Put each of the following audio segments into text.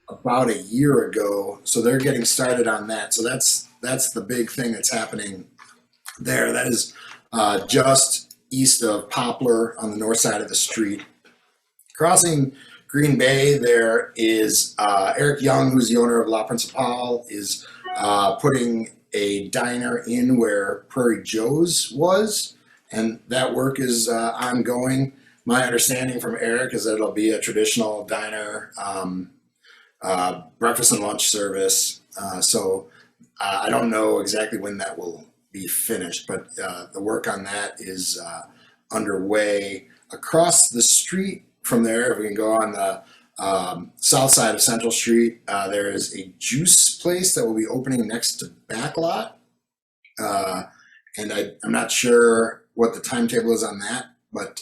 about a year ago, so they're getting started on that. So that's the big thing that's happening there. That is just east of Poplar on the north side of the street. Crossing Green Bay, there is Eric Young, who's the owner of La Principale, is putting a diner in where Prairie Joe's was, and that work is ongoing. My understanding from Eric is that it'll be a traditional diner, breakfast and lunch service. I don't know exactly when that will be finished, but the work on that is underway. Across the street from there, if we can go on the south side of Central Street, there is a juice place that will be opening next to Backlot. Uh, I'm not sure what the timetable is on that, but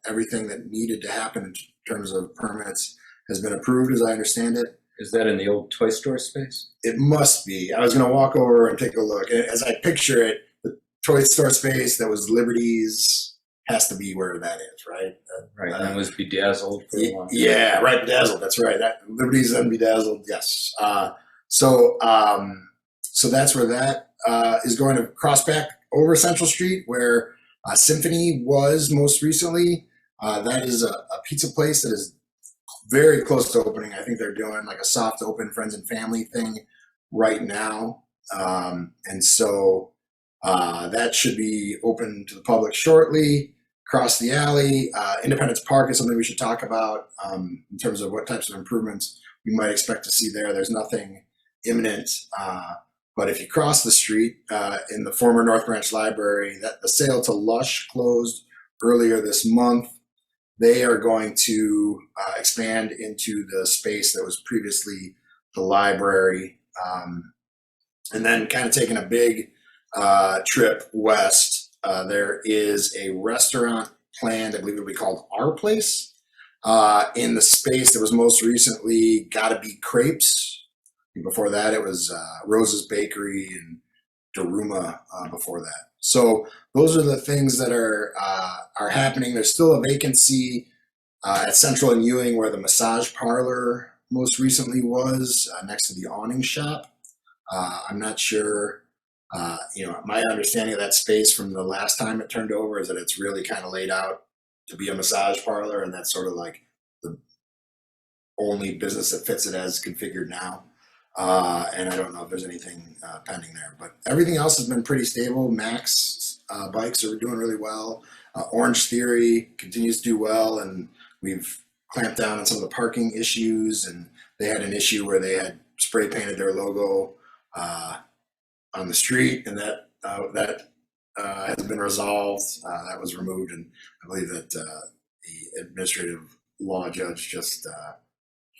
everything that needed to happen in terms of permits has been approved, as I understand it. Is that in the old toy store space? It must be. I was going to walk over and take a look. As I picture it, the toy store space that was Liberty's has to be where that is, right? Right, and it was bedazzled for a long time. Yeah, right. Bedazzled. That's right. That Liberty's and bedazzled. Yes. So that's where that is going to cross back over Central Street, where Symphony was most recently. That is a pizza place that is very close to opening. I think they're doing like a soft open friends and family thing right now. That should be open to the public shortly. Across the alley, Independence Park is something we should talk about in terms of what types of improvements we might expect to see there. There's nothing imminent, but if you cross the street in the former North Branch Library, that the sale to Lush closed earlier this month. They are going to expand into the space that was previously the library, and then kind of taking a big trip west. There is a restaurant planned, I believe it'll be called Our Place, in the space that was most recently Gotta Be Crepes. And before that, it was Rose's Bakery and Daruma before that. So those are the things that are happening. There's still a vacancy at Central and Ewing where the massage parlor most recently was, next to the awning shop. I'm not sure. My understanding of that space from the last time it turned over is that it's really kind of laid out to be a massage parlor, and that's sort of like the only business that fits it as configured now. And I don't know if there's anything pending there, but everything else has been pretty stable. Max bikes are doing really well. Orange Theory continues to do well, and we've clamped down on some of the parking issues. And they had an issue where they had spray painted their logo on the street, and that has been resolved. That was removed, and I believe that the administrative law judge just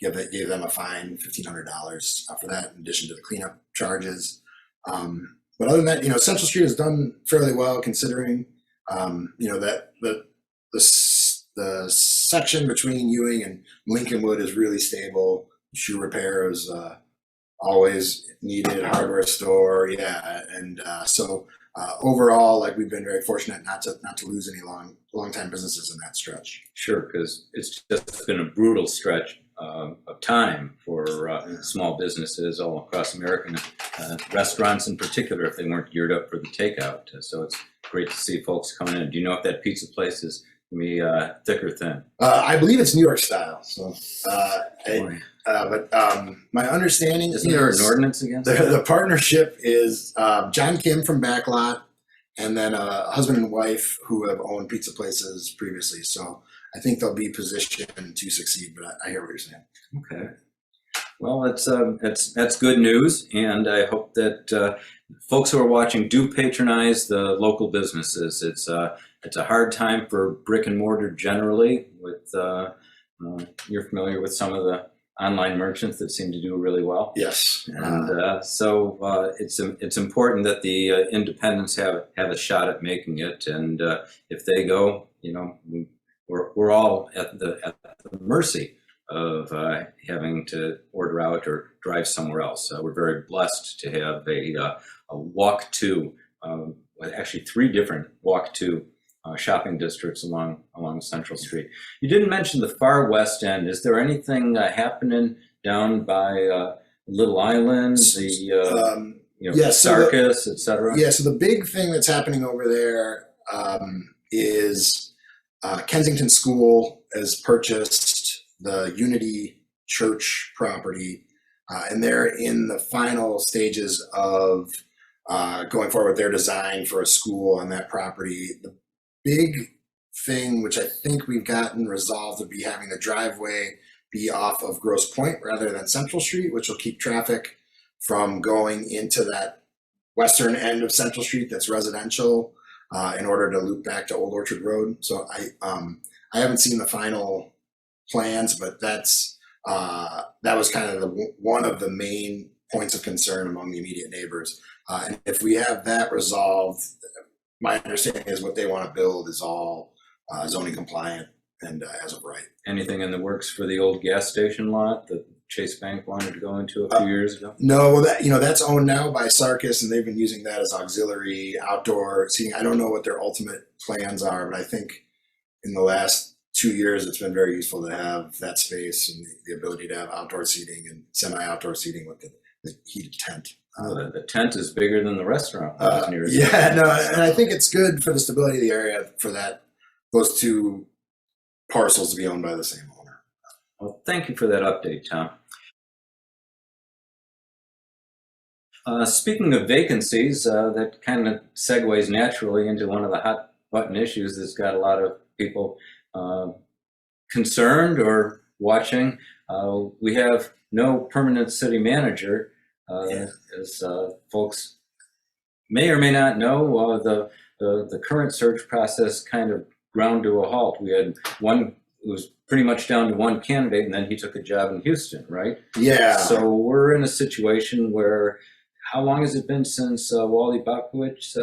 gave them a fine, $1,500 for that, in addition to the cleanup charges. But other than that, Central Street has done fairly well considering, that the section between Ewing and Lincolnwood is really stable. Shoe repair is always needed, hardware store, yeah, and overall, like we've been very fortunate not to lose any long time businesses in that stretch. Sure, because it's just been a brutal stretch of time for small businesses all across America, restaurants in particular, if they weren't geared up for the takeout. So it's great to see folks coming in. Do you know if that pizza place is going to be thick or thin? I believe it's New York style. So, my understanding Isn't there an ordinance against that? The partnership is John Kim from Backlot, and then a husband and wife who have owned pizza places previously. So I think they'll be positioned to succeed. But I hear what you're saying. Okay. Well, that's good news, and I hope that folks who are watching do patronize the local businesses. It's a hard time for brick and mortar generally. With you're familiar with some of the online merchants that seem to do really well. Yes, and it's important that the independents have a shot at making it, and if they go, we're all at the mercy of having to order out or drive somewhere else. We're very blessed to have a walk to, actually 3 different walk to shopping districts along Central Street. You didn't mention the far west end. Is there anything happening down by Little Island, Yes, so the- Sarkis, et cetera? Yeah, so the big thing that's happening over there is Kensington School has purchased the Unity Church property, and they're in the final stages of going forward with their design for a school on that property. The big thing, which I think we've gotten resolved, would be having the driveway be off of Grosse Pointe rather than Central Street, which will keep traffic from going into that western end of Central Street that's residential in order to loop back to Old Orchard Road. So I haven't seen the final plans, but that was kind of one of the main points of concern among the immediate neighbors. And if we have that resolved, my understanding is what they want to build is all zoning compliant and as of right. Anything in the works for the old gas station lot that Chase Bank wanted to go into a few years ago? No, well, that's owned now by Sarkis, and they've been using that as auxiliary outdoor seating. I don't know what their ultimate plans are, but I think in the last 2 years, it's been very useful to have that space and the ability to have outdoor seating and semi-outdoor seating with the heated tent. The tent is bigger than the restaurant. Yeah, no, and I think it's good for the stability of the area for those two parcels to be owned by the same owner. Well, thank you for that update, Tom. Speaking of vacancies, that kind of segues naturally into one of the hot button issues that's got a lot of people concerned or watching. We have no permanent city manager, as folks may or may not know. The current search process kind of ground to a halt. We had one. It was pretty much down to one candidate, and then he took a job in Houston, right? Yeah. So we're in a situation where, how long has it been since Wally Bachowicz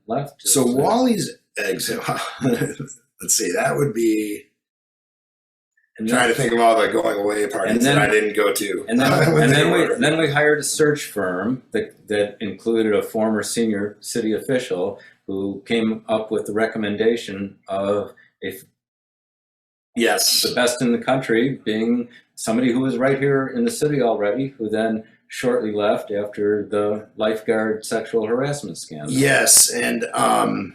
left? So Wally's exit, let's see, that would be, I'm trying to think of all the going away parties that I didn't go to. And then we hired a search firm that included a former senior city official who came up with the recommendation of the best in the country being somebody who was right here in the city already, who then shortly left after the lifeguard sexual harassment scandal. Yes, and I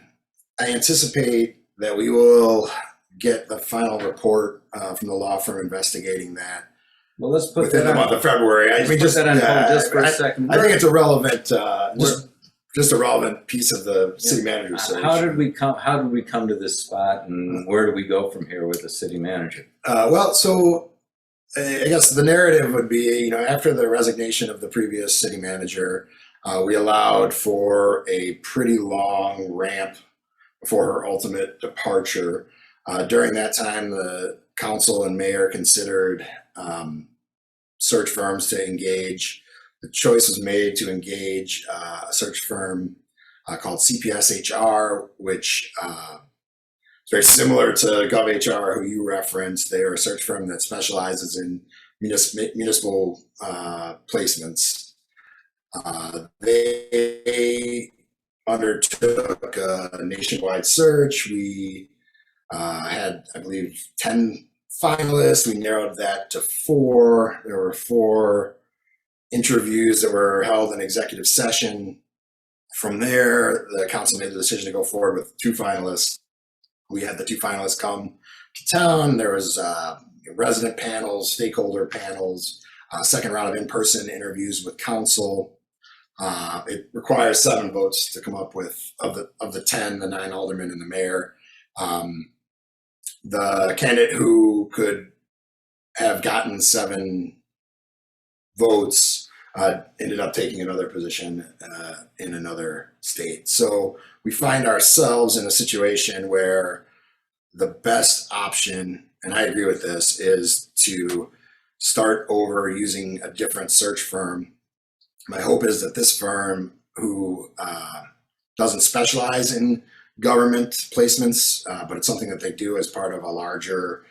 anticipate that we will get the final report from the law firm investigating that. Well, let's put within that the month of February. Let's put that on hold just for a second. I think it's a relevant, just a relevant piece of the city manager search. How did we come to this spot, and where do we go from here with the city manager? So I guess the narrative would be, after the resignation of the previous city manager, we allowed for a pretty long ramp for her ultimate departure. During that time, the council and mayor considered search firms to engage. The choice was made to engage a search firm called CPS HR, which is very similar to GovHR, who you referenced. They are a search firm that specializes in municipal placements. They undertook a nationwide search. We had, I believe, 10 finalists. We narrowed that to 4. There were 4 interviews that were held in executive session. From there, the council made the decision to go forward with 2 finalists. We had the 2 finalists come to town. There was resident panels, stakeholder panels, second round of in-person interviews with council. It requires 7 votes to come up with, of the 10, the 9 aldermen and the mayor. The candidate who could have gotten 7 votes ended up taking another position in another state. So we find ourselves in a situation where the best option, and I agree with this, is to start over using a different search firm. My hope is that this firm, who doesn't specialize in government placements, but it's something that they do as part of a larger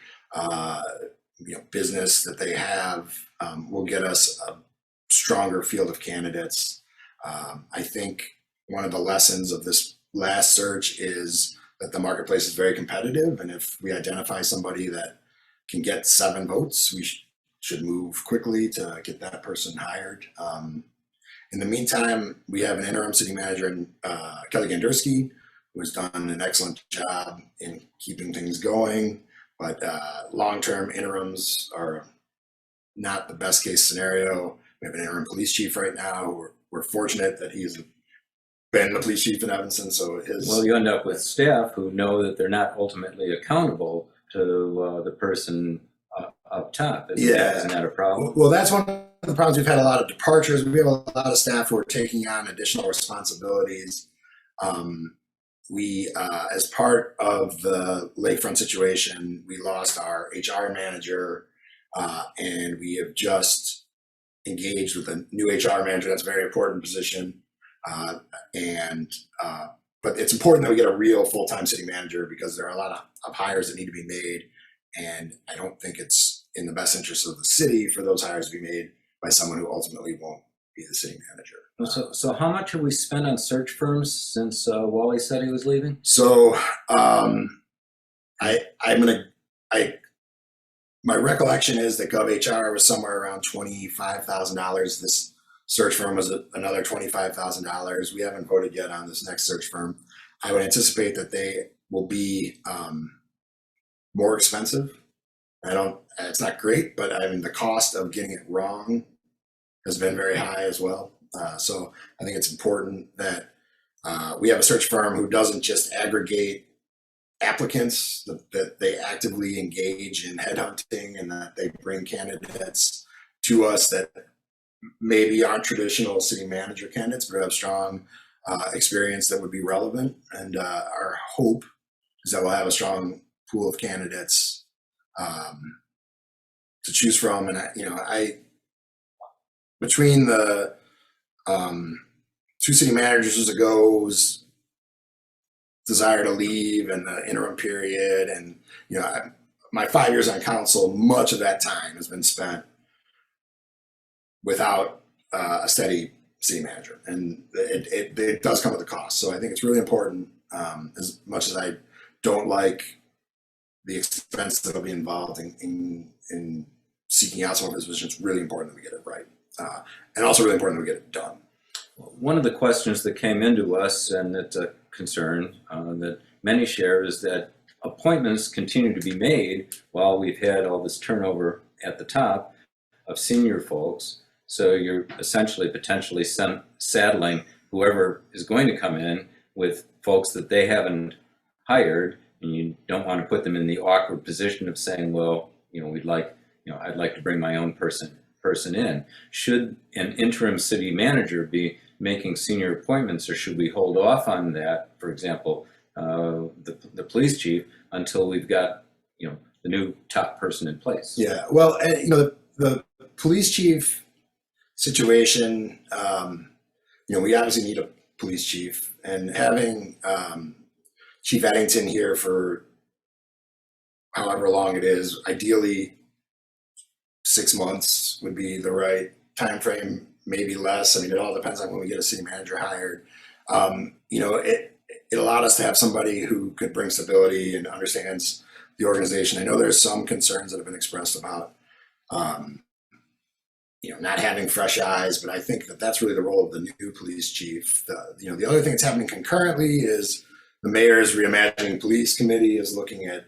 business that they have, will get us a stronger field of candidates. I think one of the lessons of this last search is that the marketplace is very competitive, and if we identify somebody that can get 7 votes, should move quickly to get that person hired. In the meantime, we have an interim city manager in Kelly Gandersky, who has done an excellent job in keeping things going. But long-term interims are not the best case scenario. We have an interim police chief right now. We're fortunate that he's been the police chief in Evanston, so Well, you end up with staff who know that they're not ultimately accountable to the person up top. Isn't that a problem? Well, that's one of the problems. We've had a lot of departures. We have a lot of staff who are taking on additional responsibilities. As part of the lakefront situation, we lost our HR manager, and we have just engaged with a new HR manager. That's a very important position. But it's important that we get a real full-time city manager, because there are a lot of hires that need to be made. And I don't think it's in the best interest of the city for those hires to be made by someone who ultimately won't be the city manager. So how much have we spent on search firms since Wally said he was leaving? So my recollection is that GovHR was somewhere around $25,000. This search firm was another $25,000. We haven't voted yet on this next search firm. I would anticipate that they will be more expensive. It's not great, but I mean, the cost of getting it wrong has been very high as well. So I think it's important that we have a search firm who doesn't just aggregate applicants, that they actively engage in headhunting, and that they bring candidates to us that maybe aren't traditional city manager candidates, but have strong experience that would be relevant. And our hope is that we'll have a strong pool of candidates to choose from. And between the two city managers ago's desire to leave and the interim period, and my 5 years on council, much of that time has been spent without a steady city manager, and it does come with a cost. So I think it's really important, as much as I don't like the expense that'll be involved in seeking out someone for this position, it's really important that we get it right, and also really important that we get it done. One of the questions that came into us, and it's a concern that many share, is that appointments continue to be made while we've had all this turnover at the top of senior folks. So you're essentially potentially saddling whoever is going to come in with folks that they haven't hired, and you don't want to put them in the awkward position of saying, well, I'd like to bring my own person in. Should an interim city manager be making senior appointments, or should we hold off on that, for example, the police chief, until we've got the new top person in place? Yeah, well, the police chief situation, we obviously need a police chief, and having Chief Eddington here for however long it is, ideally 6 months would be the right time frame, maybe less. I mean, it all depends on when we get a city manager hired. It allowed us to have somebody who could bring stability and understands the organization. I know there's some concerns that have been expressed about not having fresh eyes, but I think that that's really the role of the new police chief. The other thing that's happening concurrently is the mayor's reimagining police committee is looking at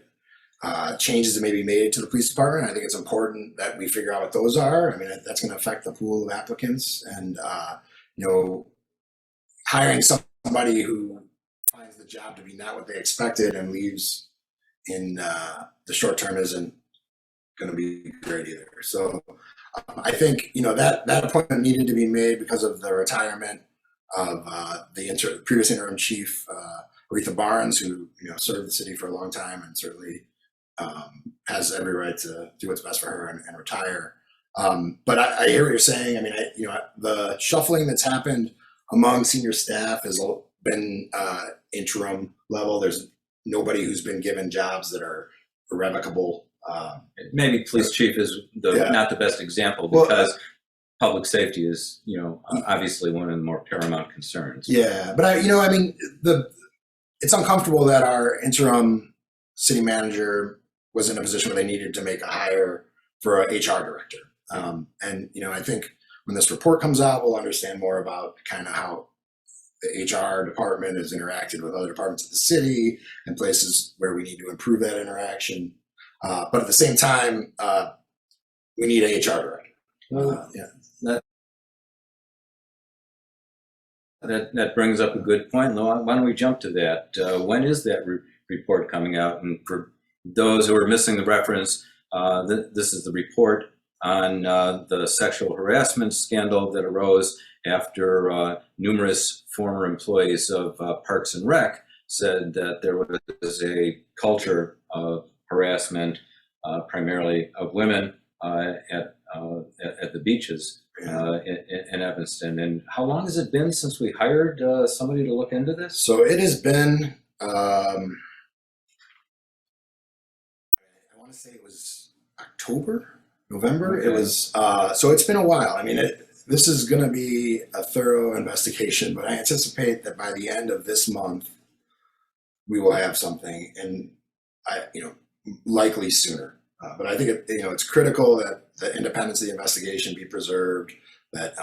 changes that may be made to the police department. I think it's important that we figure out what those are. I mean, that's going to affect the pool of applicants, and hiring somebody who finds the job to be not what they expected and leaves in the short term isn't going to be great either. So I think that appointment needed to be made because of the retirement of the previous interim chief, Aretha Barnes, who served the city for a long time and certainly has every right to do what's best for her and retire. But I hear what you're saying. I mean, the shuffling that's happened among senior staff has been interim level. There's nobody who's been given jobs that are irrevocable. Maybe police chief is not the best example, because public safety is, obviously one of the more paramount concerns. Yeah, but it's uncomfortable that our interim city manager was in a position where they needed to make a hire for a HR director. And I think when this report comes out, we'll understand more about kind of how the HR department has interacted with other departments of the city and places where we need to improve that interaction. But at the same time, we need a HR director. Yeah. That brings up a good point. Why don't we jump to that? When is that report coming out? And for those who are missing the reference, this is the report on the sexual harassment scandal that arose after numerous former employees of Parks and Rec said that there was a culture of harassment, primarily of women, at the beaches in Evanston. And how long has it been since we hired somebody to look into this? So it has been, I want to say it was October, November. Okay. It was, so it's been a while. I mean, this is going to be a thorough investigation, but I anticipate that by the end of this month, we will have something, and likely sooner. But I think it's critical that the independence of the investigation be preserved. That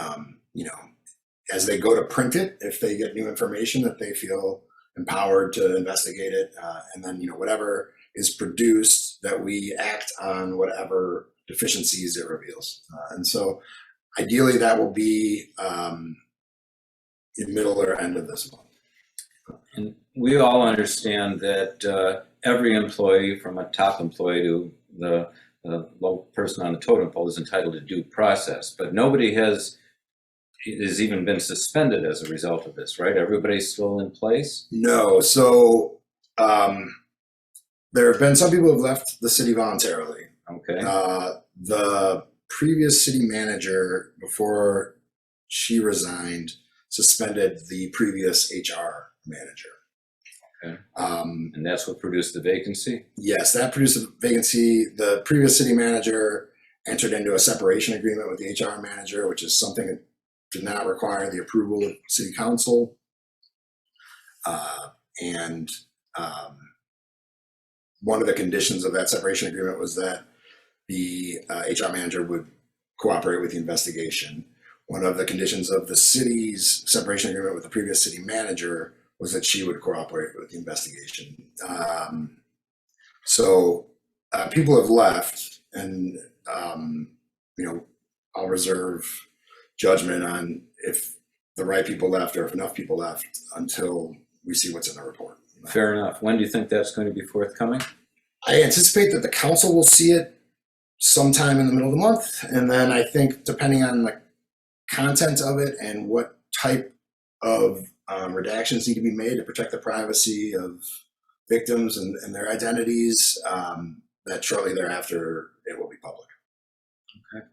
as they go to print it, if they get new information, that they feel empowered to investigate it, and then whatever is produced, that we act on whatever deficiencies it reveals. And so, ideally, that will be in middle or end of this month. And we all understand that every employee, from a top employee to the low person on the totem pole, is entitled to due process. But nobody has even been suspended as a result of this, right? Everybody's still in place? No. So there have been some people who have left the city voluntarily. Okay. The previous city manager, before she resigned, suspended the previous HR manager. Okay. And that's what produced the vacancy? Yes, that produced a vacancy. The previous city manager entered into a separation agreement with the HR manager, which is something that did not require the approval of city council. And one of the conditions of that separation agreement was that the HR manager would cooperate with the investigation. One of the conditions of the city's separation agreement with the previous city manager was that she would cooperate with the investigation. So people have left, and I'll reserve judgment on if the right people left or if enough people left until we see what's in the report. Fair enough. When do you think that's going to be forthcoming? I anticipate that the council will see it sometime in the middle of the month, and then I think, depending on the content of it and what type of redactions need to be made to protect the privacy of victims and their identities, that shortly thereafter it will be public. Okay.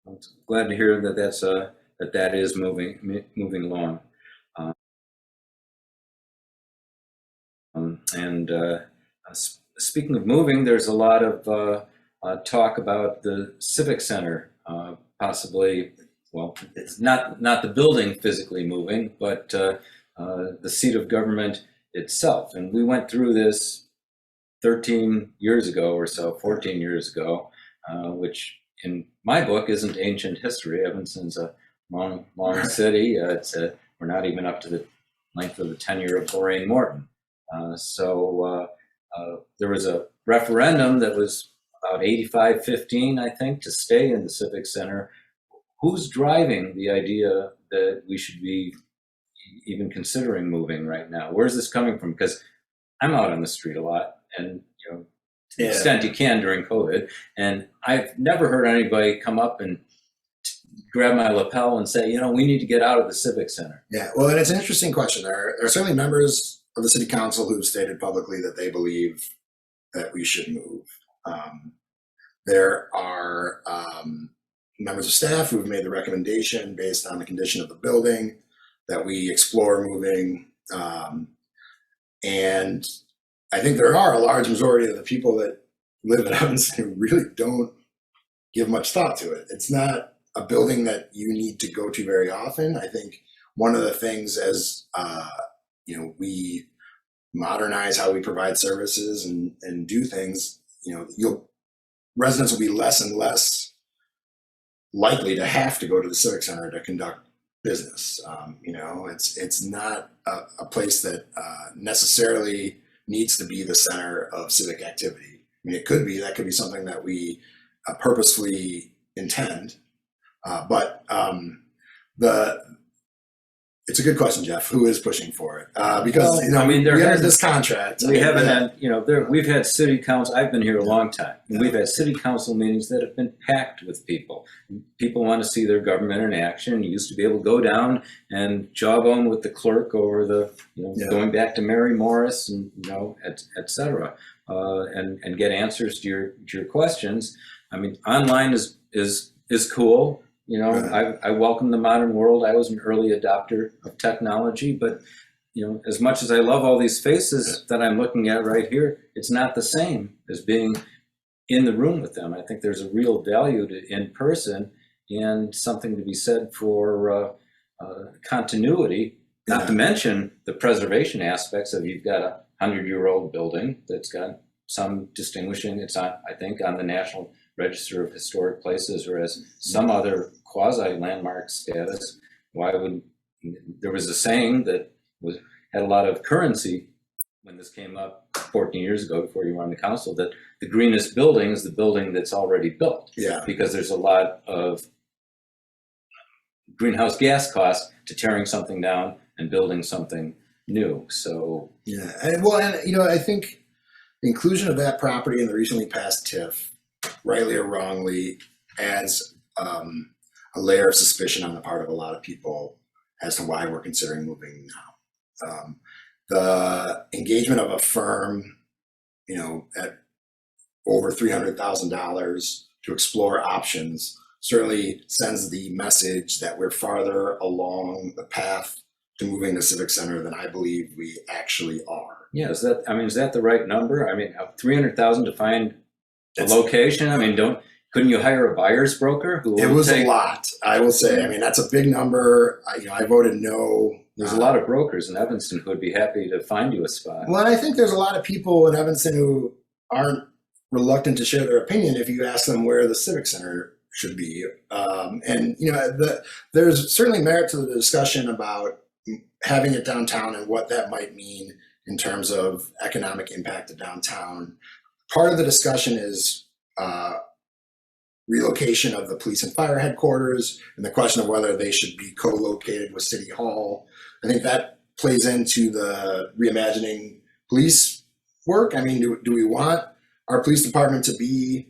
I'm glad to hear that that is moving along. Speaking of moving, there's a lot of talk about the Civic Center possibly. Well, it's not the building physically moving, but the seat of government itself. And we went through this 13 years ago or so, 14 years ago, which in my book isn't ancient history. Evanston's a long city. We're not even up to the length of the tenure of Lorraine Morton. So there was a referendum that was about 85-15, I think, to stay in the Civic Center. Who's driving the idea that we should be even considering moving right now? Where's this coming from? Because I'm out on the street a lot, and to the extent you can during COVID, and I've never heard anybody come up and grab my lapel and say, we need to get out of the Civic Center. Yeah, well, and it's an interesting question. There are certainly members of the city council who've stated publicly that they believe that we should move. There are members of staff who've made the recommendation based on the condition of the building that we explore moving. And I think there are a large majority of the people that live in Evanston who really don't give much thought to it. It's not a building that you need to go to very often. I think one of the things as we modernize how we provide services and do things, residents will be less and less likely to have to go to the Civic Center to conduct business. It's not a place that necessarily needs to be the center of civic activity. I mean, that could be something that we purposefully intend, but it's a good question, Jeff. Who is pushing for it? Because we have this contract. We haven't had, we've had city council. I've been here a long time. And we've had city council meetings that have been packed with people. People want to see their government in action. You used to be able to go down and jawbone with the clerk over going back to Mary Morris and et cetera, and get answers to your questions. I mean, online is cool. I welcome the modern world. I was an early adopter of technology, but as much as I love all these faces that I'm looking at right here, it's not the same as being in the room with them. I think there's a real value to in person and something to be said for continuity, not to mention the preservation aspects of you've got a 100-year-old building that's got some distinguishing, it's on, I think, on the National Register of Historic Places, or as some other quasi-landmark status. There was a saying that had a lot of currency when this came up 14 years ago before you were on the council, that the greenest building is the building that's already built. Yeah. Because there's a lot of greenhouse gas costs to tearing something down and building something new. So yeah, I think the inclusion of that property in the recently passed TIF, rightly or wrongly, adds a layer of suspicion on the part of a lot of people as to why we're considering moving now. The engagement of a firm, at over $300,000 to explore options certainly sends the message that we're farther along the path to moving the Civic Center than I believe we actually are. Yeah, is that the right number? I mean, 300,000 to find a location? I mean, couldn't you hire a buyer's broker? It was a lot, I will say. I mean, that's a big number. I voted no. There's a lot of brokers in Evanston who would be happy to find you a spot. Well, I think there's a lot of people in Evanston who aren't reluctant to share their opinion if you ask them where the Civic Center should be. There's certainly merit to the discussion about having it downtown and what that might mean in terms of economic impact of downtown. Part of the discussion is relocation of the police and fire headquarters and the question of whether they should be co-located with City Hall. I think that plays into the reimagining police work. I mean, do we want our police department to be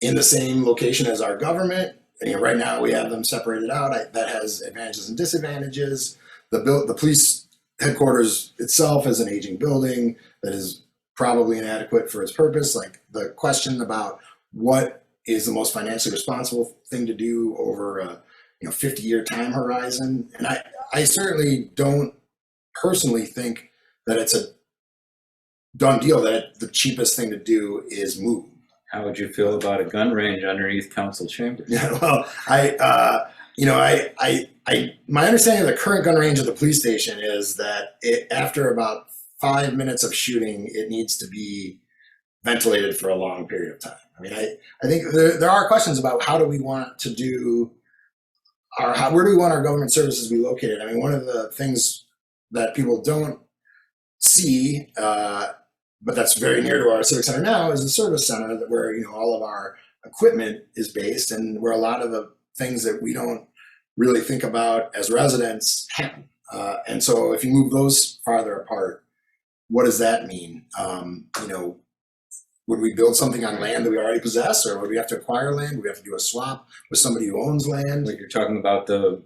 in the same location as our government? Right now we have them separated out. That has advantages and disadvantages. The police headquarters itself is an aging building that is probably inadequate for its purpose. Like the question about what is the most financially responsible thing to do over a 50-year time horizon. And I certainly don't personally think that it's a done deal that the cheapest thing to do is move. How would you feel about a gun range underneath council chambers? Yeah, well, my understanding of the current gun range of the police station is that after about 5 minutes of shooting, it needs to be ventilated for a long period of time. I mean, I think there are questions about how do we want to do where do we want our government services to be located? I mean, one of the things that people don't see, but that's very near to our Civic Center now, is the service center where all of our equipment is based and where a lot of the things that we don't really think about as residents happen. And so if you move those farther apart, what does that mean? Would we build something on land that we already possess, or would we have to acquire land? Would we have to do a swap with somebody who owns land? Like you're talking about the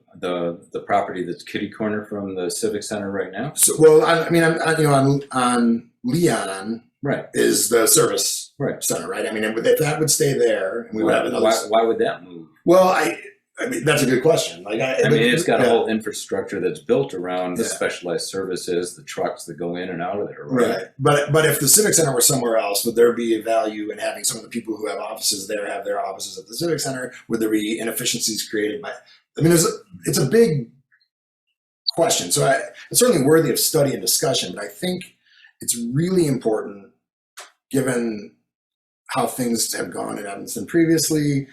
property that's kitty corner from the Civic Center right now? So, well, on Leon, right, is the service center, right? I mean, if that would stay there, and we would have another. Why would that move? Well, I mean, that's a good question. It's got a whole infrastructure that's built around the specialized services, the trucks that go in and out of there. Right. But if the Civic Center were somewhere else, would there be a value in having some of the people who have offices there have their offices at the Civic Center? Would there be inefficiencies created by? I mean, it's a big question. So it's certainly worthy of study and discussion. But I think it's really important, given how things have gone in Evanston previously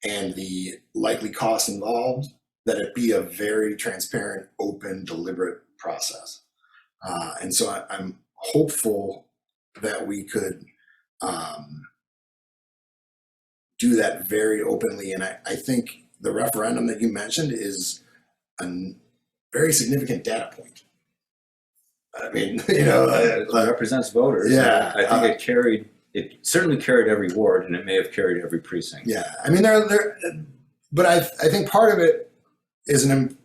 and the likely costs involved, that it be a very transparent, open, deliberate process. And so I'm hopeful that we could do that very openly. And I think the referendum that you mentioned is a very significant data point. I mean, It represents voters. Yeah, I think it certainly carried every ward, and it may have carried every precinct. yeah. I mean, but I think part of it is an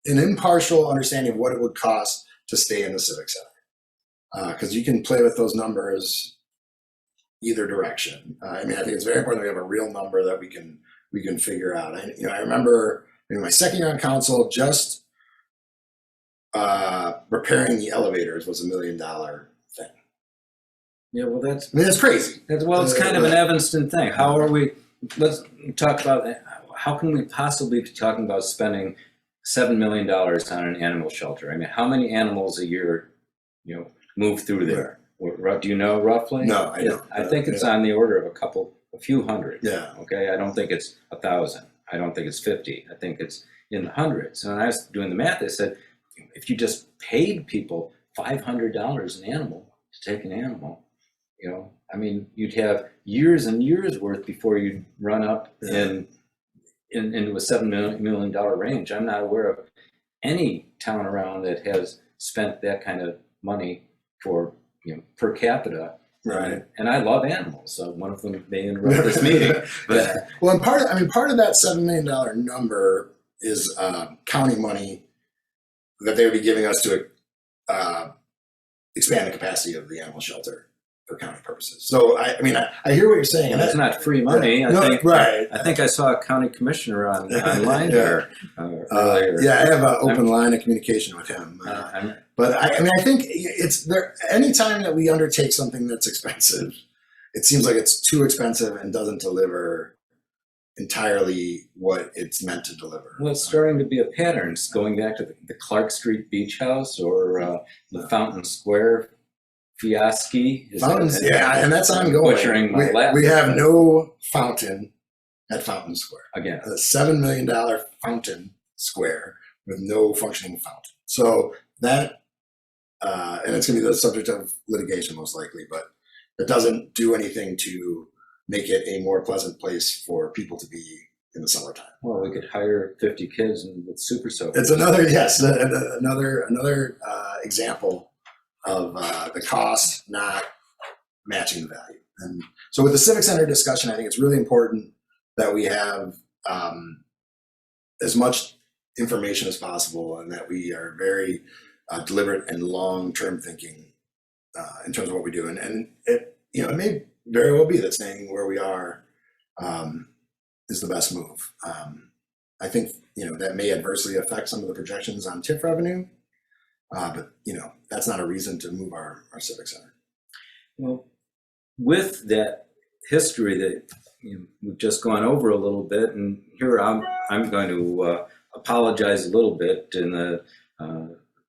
impartial understanding of what it would cost to stay in the Civic Center. Because you can play with those numbers either direction. I mean, I think it's very important that we have a real number that we can figure out. I remember in my second year on council, just repairing the elevators was $1 million thing. Yeah, well, that's Crazy. it's kind of an Evanston thing. How are we? Let's talk about that. How can we possibly be talking about spending $7 million on an animal shelter? I mean, how many animals a year, move through there? Do you know roughly? No, I don't. I think it's on the order of a few hundred. Yeah. Okay. I don't think it's 1,000. I don't think it's 50. I think it's in the hundreds. And when I was doing the math, I said, if you just paid people $500 an animal to take an animal, I mean, you'd have years and years worth before you'd run up into a $7 million range. I'm not aware of any town around that has spent that kind of money for per capita. Right. And I love animals, so one of them may interrupt this meeting. But well, and part of that $7 million number is county money that they would be giving us to expand the capacity of the animal shelter for county purposes. So I hear what you're saying. And that's not free money. I think I saw a county commissioner online here earlier. Yeah, I have an open line of communication with him. But I think it's there. Anytime that we undertake something that's expensive, it seems like it's too expensive and doesn't deliver entirely what it's meant to deliver. Well, it's starting to be a pattern. It's going back to the Clark Street Beach House or the Fountain Square fiasco. Fountains, and that's ongoing. Butchering my Latin. We have no fountain at Fountain Square. Again, a $7 million fountain square with no functioning fountain. So that, and it's going to be the subject of litigation most likely, but it doesn't do anything to make it a more pleasant place for people to be in the summertime. Well, we could hire 50 kids with super soakers. It's another example of the cost not matching the value. And so with the Civic Center discussion, I think it's really important that we have as much information as possible and that we are very deliberate and long-term thinking in terms of what we do. And it may very well be that staying where we are is the best move. I think that may adversely affect some of the projections on TIF revenue, but that's not a reason to move our Civic Center. Well, with that history that we've just gone over a little bit, and here I'm going to apologize a little bit. In the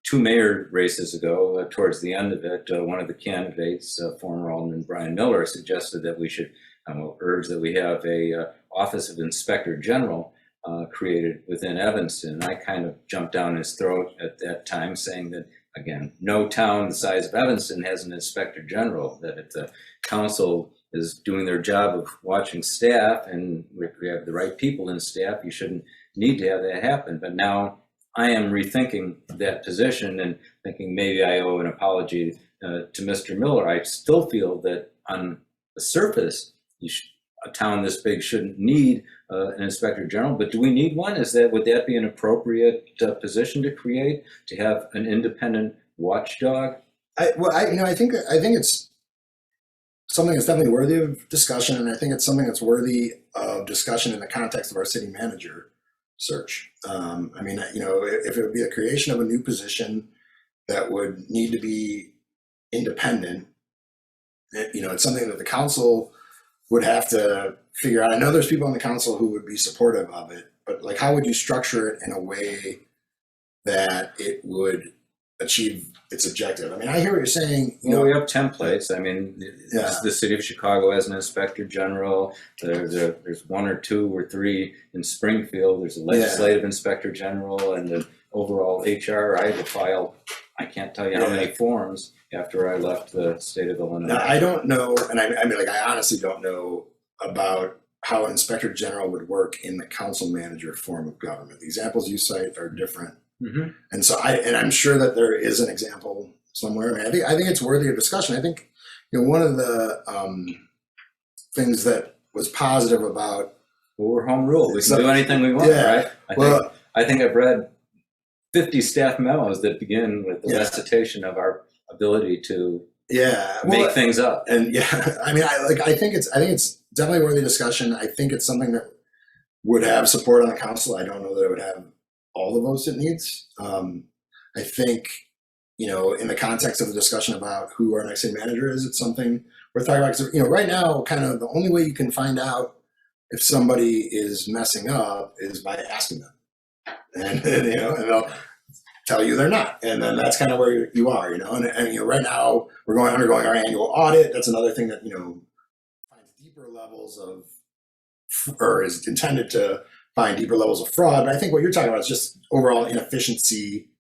2 mayor races ago, towards the end of it, one of the candidates, former Alderman Brian Miller, suggested that we should urge that we have a Office of Inspector General created within Evanston. I kind of jumped down his throat at that time, saying that, again, no town the size of Evanston has an Inspector General, that if the council is doing their job of watching staff and if we have the right people in staff, you shouldn't need to have that happen. But now I am rethinking that position and thinking maybe I owe an apology to Mr. Miller. I still feel that on the surface, a town this big shouldn't need an Inspector General, but do we need one? Would that be an appropriate position to create, to have an independent watchdog? I think it's something that's definitely worthy of discussion, and I think it's something that's worthy of discussion in the context of our city manager search. If it would be the creation of a new position that would need to be independent, it's something that the council would have to figure out. I know there's people on the council who would be supportive of it, but how would you structure it in a way that it would achieve its objective. I mean, I hear what you're saying. You Well, know, we have templates. I mean, Yeah. the city of Chicago has an inspector general. There's one or two or three in Springfield. There's a legislative inspector general and the overall HR. I had to file, I can't tell you how many forms after I left the state of Illinois. Now, I don't know, and I mean, like, I honestly don't know about how an inspector general would work in the council manager form of government. The examples you cite are different. Mm-hmm. And so I'm sure that there is an example somewhere. I mean, I think it's worthy of discussion. I think, you know, one of the things that was positive about, Well, we're home rule. We can So- do anything we want, Yeah. right? I think I've read 50 staff memos that begin with the Yeah. recitation of our ability to yeah, make things up. and yeah, I mean, I think it's definitely worthy of discussion. I think it's something that would have support on the council. I don't know that it would have all the votes it needs. I think, you know, in the context of the discussion about who our next city manager is, it's something we're talking about. 'Cause, you know, right now, kind of the only way you can find out if somebody is messing up is by asking them, and you know, and they'll tell you they're not, and then that's kind of where you are, you know. And you know, right now we're undergoing our annual audit. That's another thing that, you know, finds deeper levels of, or is intended to find deeper levels of fraud. But I think what you're talking about is just overall inefficiency,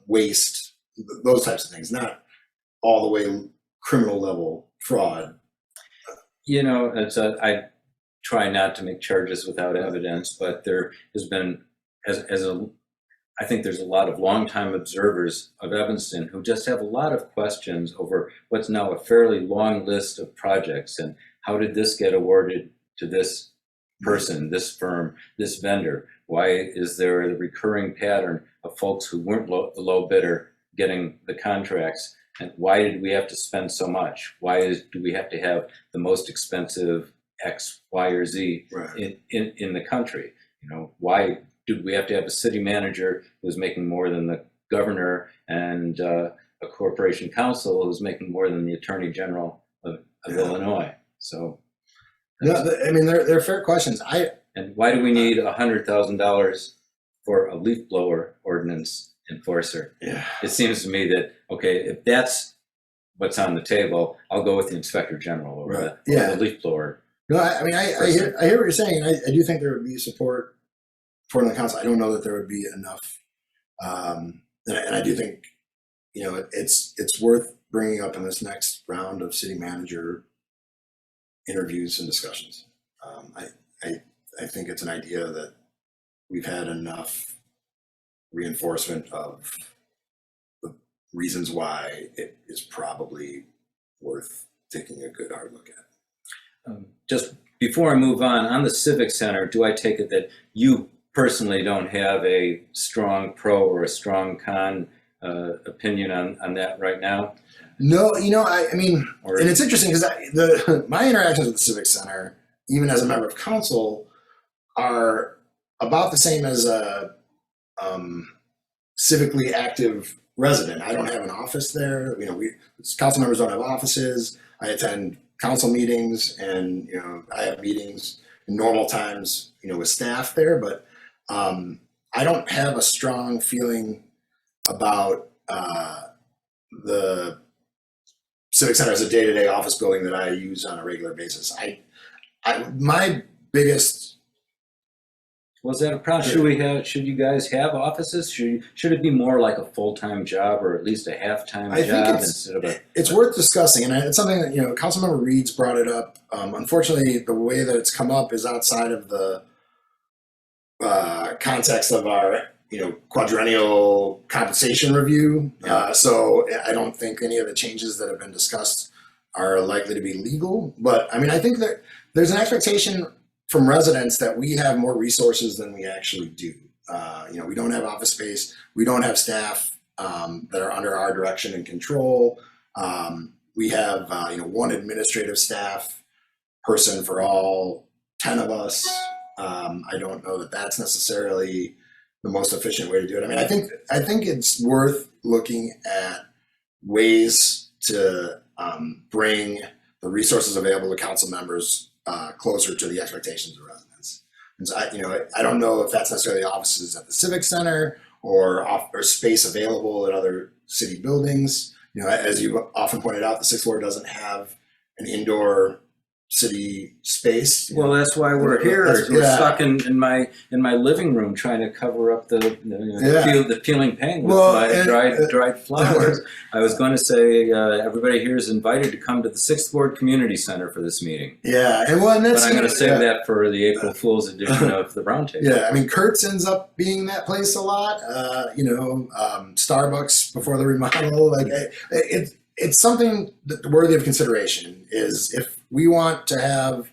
waste, those types of things, not all the way criminal level fraud. You know, I try not to make charges without evidence, but there has been, I think there's a lot of longtime observers of Evanston who just have a lot of questions over what's now a fairly long list of projects and how did this get awarded to this person, this firm, this vendor? Why is there a recurring pattern of folks who weren't the low bidder getting the contracts? And why did we have to spend so much? Do we have to have the most expensive X, Y, or Z Right. in the country? You know, why did we have to have a city manager who's making more than the governor and a corporation counsel who's making more than the attorney general of Illinois? So, No, I mean, they're fair questions. and why do we need $100,000 for a leaf blower ordinance enforcer? Yeah. It seems to me that, okay, if that's what's on the table, I'll go with the inspector general over, Right. over the leaf blower. No, I mean, I hear what you're saying. I do think there would be support for the council. I don't know that there would be enough, and I do think, you know, it's worth bringing up in this next round of city manager interviews and discussions. I think it's an idea that we've had enough reinforcement of the reasons why it is probably worth taking a good hard look at. Just before I move on the Civic Center, do I take it that you personally don't have a strong pro or a strong con opinion on that right now? No, you know, I mean, Or and it's interesting because my interactions with the Civic Center, even as a member of council, are about the same as a civically active resident. I don't have an office there. You know, we council members don't have offices. I attend council meetings, and you know, I have meetings in normal times, you know, with staff there. But I don't have a strong feeling about the Civic Center as a day-to-day office building that I use on a regular basis. My biggest was that a problem? Should you guys have offices? Should it be more like a full-time job or at least a half-time I think job it's- instead of a? It's worth discussing, and it's something that, you know, Councilmember Reed's brought it up. Unfortunately, the way that it's come up is outside of the context of our, you know, quadrennial compensation review. So I don't think any of the changes that have been discussed are likely to be legal. But I mean, I think that there's an expectation from residents that we have more resources than we actually do. You know, we don't have office space. We don't have staff that are under our direction and control. We have, you know, one administrative staff person for all 10 of us. I don't know that that's necessarily the most efficient way to do it. I mean, I think it's worth looking at ways to bring the resources available to council members closer to the expectations of residents. And so I don't know if that's necessarily offices at the Civic Center or space available in other city buildings. You know, as you often pointed out, the Sixth Ward doesn't have an indoor city space. Well, that's why we're here. That's- We're yeah. stuck in my living room trying to cover up Yeah. the peeling paint with Well, my and- dried flowers. I was going to say everybody here is invited to come to the Sixth Ward Community Center for this meeting, Yeah, and well, and but that's I'm going to save yeah. that for the April Fool's edition of the Roundtable. Yeah, I mean, Kurtz ends up being that place a lot. Starbucks before the remodel, like it's something that worthy of consideration. Is if we want to have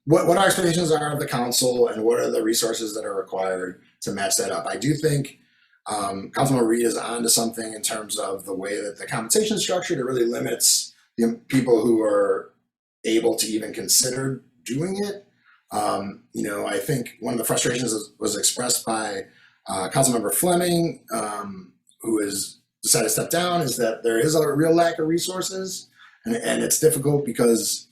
what our expectations are of the council and what are the resources that are required to match that up. I do think Councilman Reed is onto something in terms of the way that the compensation is structured. It really limits the people who are able to even consider doing it. I think one of the frustrations was expressed by Councilmember Fleming, who has decided to step down, is that there is a real lack of resources, and it's difficult because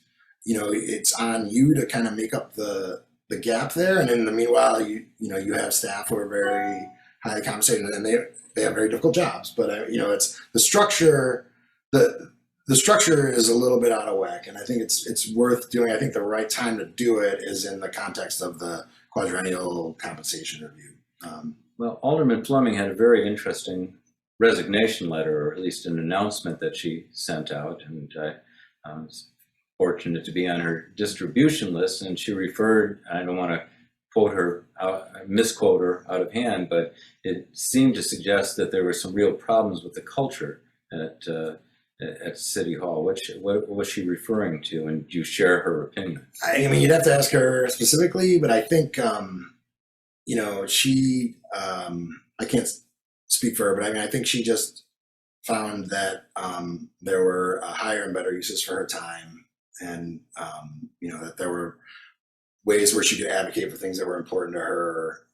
it's on you to kind of make up the gap there, and in the meanwhile, you have staff who are very highly compensated, and they have very difficult jobs. But it's the structure. The structure is a little bit out of whack, and I think it's worth doing. I think the right time to do it is in the context of the quadrennial compensation review. Well, Alderman Fleming had a very interesting resignation letter, or at least an announcement that she sent out, and I was fortunate to be on her distribution list, and she referred, I don't want to misquote her out of hand, but it seemed to suggest that there were some real problems with the culture at City Hall. What was she referring to, and do you share her opinion? I mean, you'd have to ask her specifically, but I think she. I can't speak for her, but I mean, I think she just found that there were higher and better uses for her time, and that there were ways where she could advocate for things that were important to her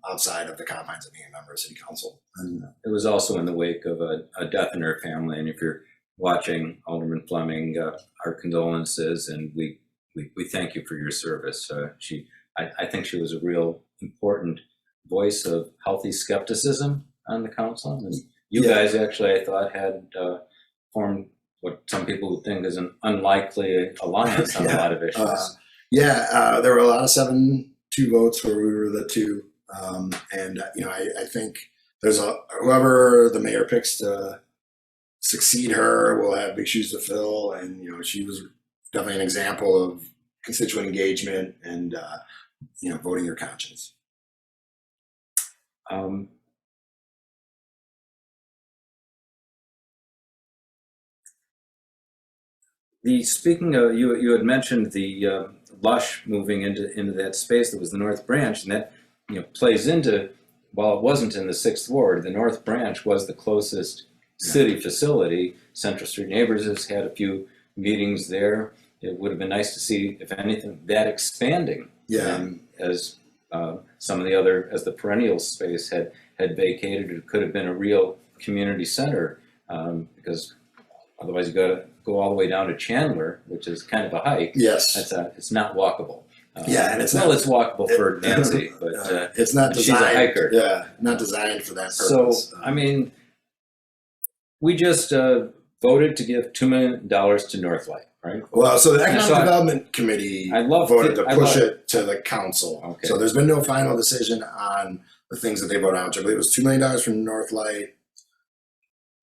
outside of the confines of being a member of City Council. And It was also in the wake of a death in her family, and if you're watching, Alderman Fleming, our condolences, and we thank you for your service. I think she was a real important voice of healthy skepticism on the council, and you Yeah. guys actually, I thought, had formed what some people would think is an unlikely alliance on a lot of issues. There were a lot of 7-2 votes where we were the two, and I think there's whoever the mayor picks to succeed her will have big shoes to fill, and she was definitely an example of constituent engagement and voting your conscience. Speaking of, you had mentioned the Lush moving into that space that was the North Branch, and that plays into, while it wasn't in the 6th Ward, the North Branch was the closest city facility. Central Street Neighbors has had a few meetings there. It would have been nice to see, if anything, that expanding. As some of the other, as the perennial space had vacated, it could have been a real community center, because otherwise you got to go all the way down to Chandler, which is kind of a hike. Yes. It's not walkable. And it's it's walkable for Nancy, but it's not designed. She's a hiker. Yeah, not designed for that So, purpose. I mean, we just voted to give $2 million to Northlight, right? Well, so the I Economic saw it. Development Committee I love voted to I push love it to the council. Okay. So there's been no final decision on the things that they voted on, which I believe was $2 million from Northlight,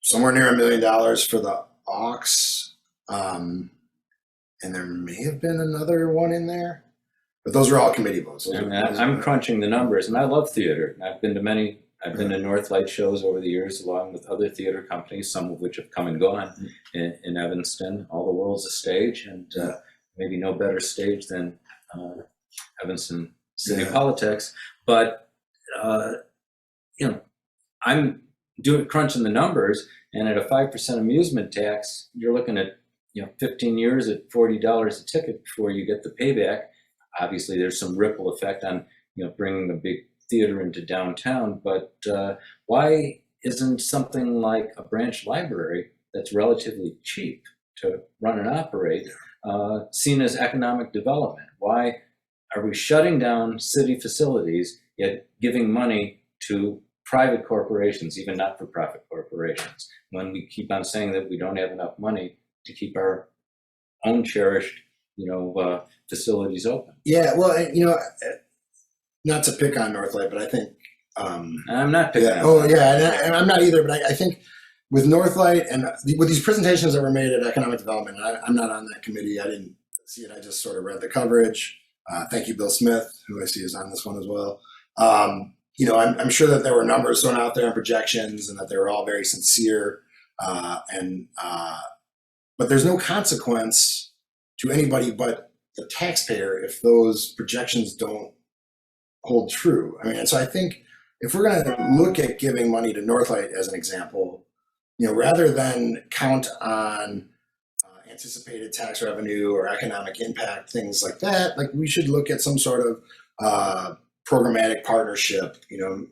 somewhere near $1 million for the Aux, and there may have been another one in there, but those are all committee votes. And I'm crunching the numbers, and I love theater. I've been to Northlight shows over the years, along with other theater companies, some of which have come and gone in Evanston. All the world's a stage, and maybe no better stage than Evanston city politics. But I'm crunching the numbers, and at a 5% amusement tax, you're looking at 15 years at $40 a ticket before you get the payback. Obviously, there's some ripple effect on bringing a big theater into downtown, but why isn't something like a branch library that's relatively cheap to run and operate seen as economic development? Why are we shutting down city facilities yet giving money to private corporations, even not-for-profit corporations, when we keep on saying that we don't have enough money to keep our own cherished, facilities open. Yeah, well, not to pick on Northlight, but I think, I'm not picking yeah, on oh that. yeah, and I'm not either, but I think with Northlight and with these presentations that were made at Economic Development, and I'm not on that committee, I didn't see it, I just sort of read the coverage. Thank you, Bill Smith, who I see is on this one as well. I'm sure that there were numbers thrown out there and projections, and that they were all very sincere, but there's no consequence to anybody but the taxpayer if those projections don't hold true. I mean, and so I think if we're going to look at giving money to Northlight as an example, rather than count on anticipated tax revenue or economic impact, things like that, like we should look at some sort of programmatic partnership.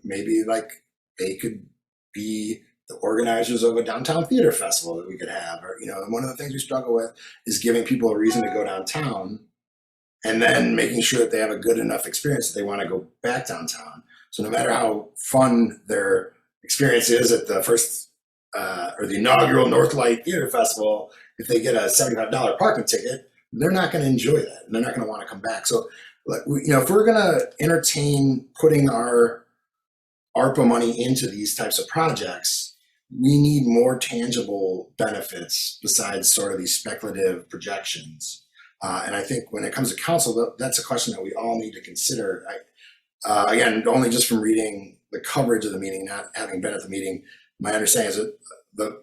Maybe like they could be the organizers of a downtown theater festival that we could have, or one of the things we struggle with is giving people a reason to go downtown, and then making sure that they have a good enough experience that they want to go back downtown. So no matter how fun their experience is at the first or the inaugural Northlight Theater Festival, if they get a $75 parking ticket, they're not going to enjoy that, and they're not going to want to come back. So, if we're going to entertain putting our ARPA money into these types of projects, we need more tangible benefits besides sort of these speculative projections. And I think when it comes to council, that's a question that we all need to consider. Again, only just from reading the coverage of the meeting, not having been at the meeting, my understanding is that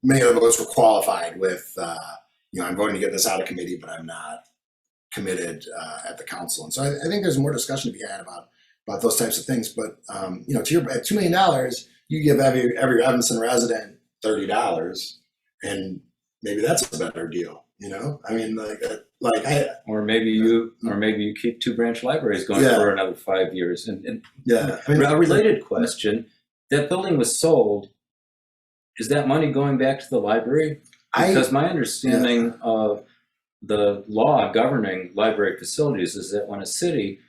many of the votes were qualified with, I'm going to get this out of committee, but I'm not committed at the council. And so I think there's more discussion to be had about those types of things. But at $2 million, you give every Evanston resident $30, and maybe that's a better deal. I mean, Or maybe you keep two branch libraries going for another 5 years. And yeah, I mean, a related question: that building was sold. Is that money going back to the library? Because my understanding of the law governing library facilities is that when a city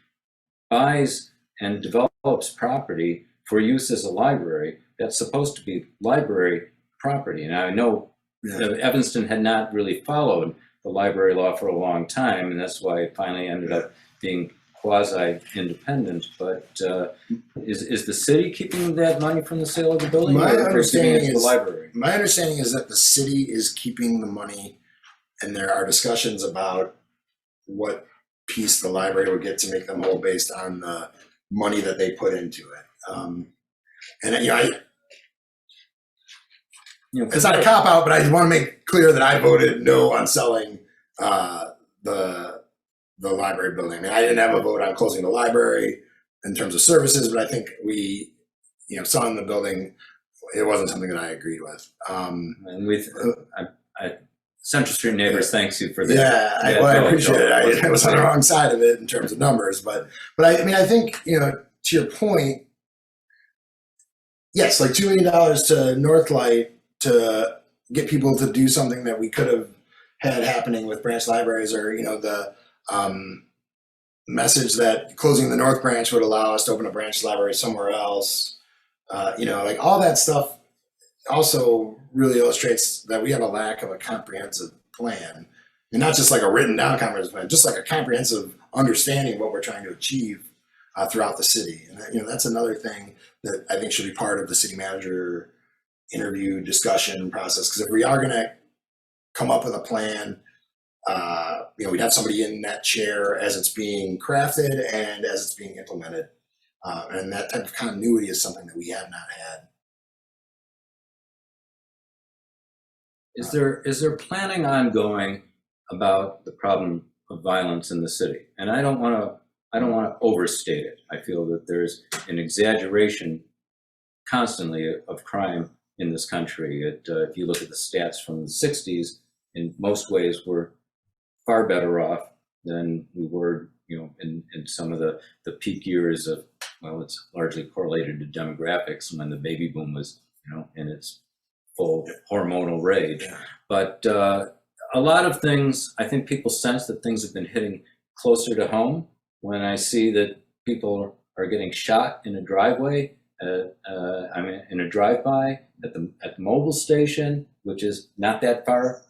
buys and develops property for use as a library, that's supposed to be library property. And I know Evanston had not really followed the library law for a long time, and that's why it finally ended up being quasi-independent. But is the city keeping that money from the sale of the building? My or understanding giving it to the library? My understanding is that the city is keeping the money, and there are discussions about what piece the library would get to make them whole based on the money that they put into it. It's not a cop out, but I want to make clear that I voted no on selling the library building. I mean, I didn't have a vote on closing the library in terms of services, but I think we, selling the building, it wasn't something that I agreed with. And Central Street Neighbors thanks you for that. Yeah, I appreciate it. I was on the wrong side of it in terms of numbers, but I think, to your point, yes, like $2 million to Northlight to get people to do something that we could have had happening with branch libraries, or the message that closing the North Branch would allow us to open a branch library somewhere else. All that stuff also really illustrates that we have a lack of a comprehensive plan, and not just like a written down comprehensive plan, just like a comprehensive understanding of what we're trying to achieve throughout the city. And that's another thing that I think should be part of the city manager interview discussion process, because if we are going to come up with a plan, we'd have somebody in that chair as it's being crafted and as it's being implemented, and that type of continuity is something that we have not had. Is there planning ongoing about the problem of violence in the city? And I don't want to overstate it. I feel that there's an exaggeration constantly of crime in this country. If you look at the stats from the 60s, in most ways we're far better off than we were, in some of the peak years of, it's largely correlated to demographics when the baby boom was, in its full hormonal rage. Yeah. But a lot of things, I think people sense that things have been hitting closer to home. When I see that people are getting shot in a driveway I mean, in a drive-by at the mobile station, which is not that far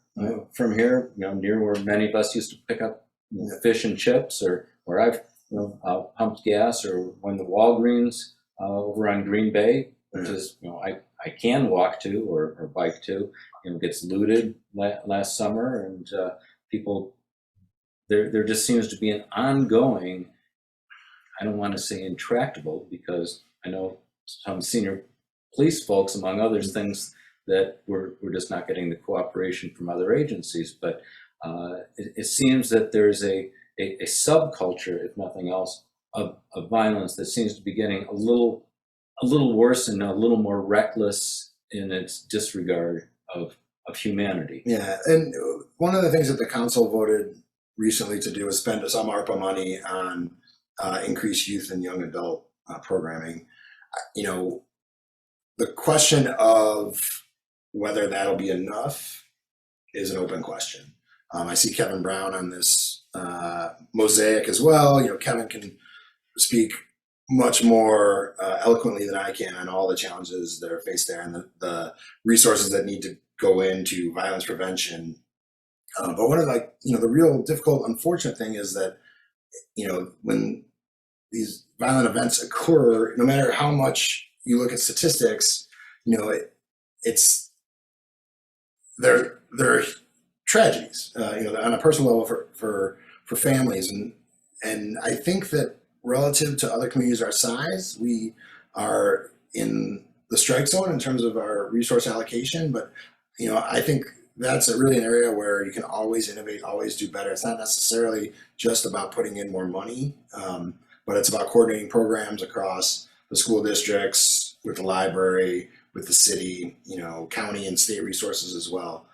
from here, near where many of us used to pick up fish and chips, or where I've pumped gas, or when the Walgreens over on Green Bay, which is I can walk to or bike to, gets looted last summer, and people, there just seems to be an ongoing, I don't want to say intractable, because I know some senior police folks, among others, things that we're just not getting the cooperation from other agencies, but it seems that there's a subculture, if nothing else, of violence that seems to be getting a little worse and a little more reckless in its disregard of humanity. Yeah, and one of the things that the council voted recently to do is spend some ARPA money on increased youth and young adult programming. The question of whether that'll be enough is an open question. I see Kevin Brown on this mosaic as well. Kevin can speak much more eloquently than I can on all the challenges that are faced there and the resources that need to go into violence prevention. But one of the real difficult, unfortunate thing is that, when these violent events occur, no matter how much you look at statistics, they're tragedies, on a personal level for families. And I think that relative to other communities our size, we are in the strike zone in terms of our resource allocation. But, I think that's really an area where you can always innovate, always do better. It's not necessarily just about putting in more money, but it's about coordinating programs across the school districts, with the library, with the city, county and state resources as well.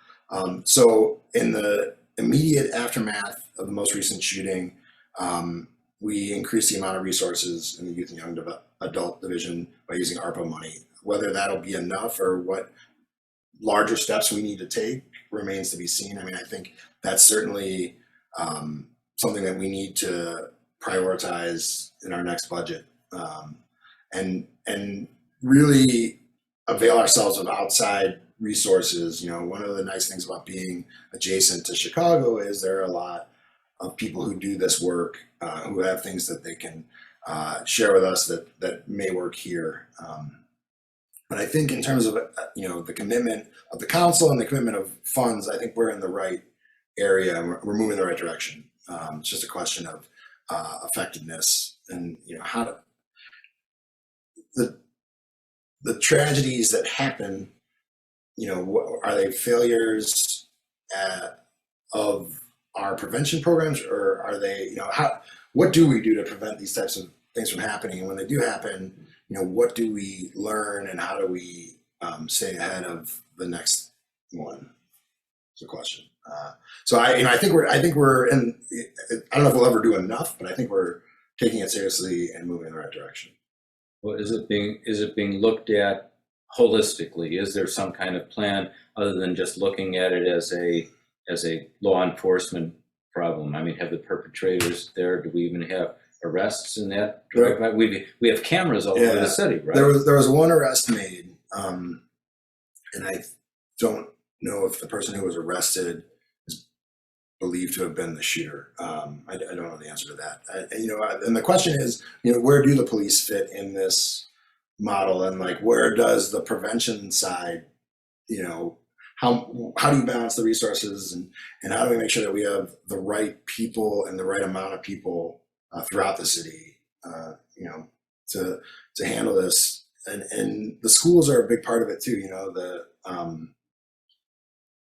So in the immediate aftermath of the most recent shooting, we increased the amount of resources in the youth and young adult division by using ARPA money. Whether that'll be enough or what larger steps we need to take remains to be seen. I mean, I think that's certainly something that we need to prioritize in our next budget, and really avail ourselves of outside resources. One of the nice things about being adjacent to Chicago is there are a lot of people who do this work, who have things that they can share with us that may work here. But I think in terms of the commitment of the council and the commitment of funds, I think we're in the right area and we're moving in the right direction. It's just a question of effectiveness and how to the tragedies that happen. Are they failures of our prevention programs, or are they, what do we do to prevent these types of things from happening? And when they do happen, what do we learn and how do we stay ahead of the next one? It's a question. So I think we're in, I don't know if we'll ever do enough, but I think we're taking it seriously and moving in the right direction. Well, is it being looked at holistically? Is there some kind of plan other than just looking at it as a law enforcement problem? I mean, have the perpetrators there? Do we even have arrests in that? Right. We have cameras all over the city, right? There was one arrest made, and I don't know if the person who was arrested is believed to have been the shooter. I don't know the answer to that. And the question is, where do the police fit in this model, and where does the prevention side, how do you balance the resources, and how do we make sure that we have the right people and the right amount of people throughout the city, to handle this, and the schools are a big part of it too.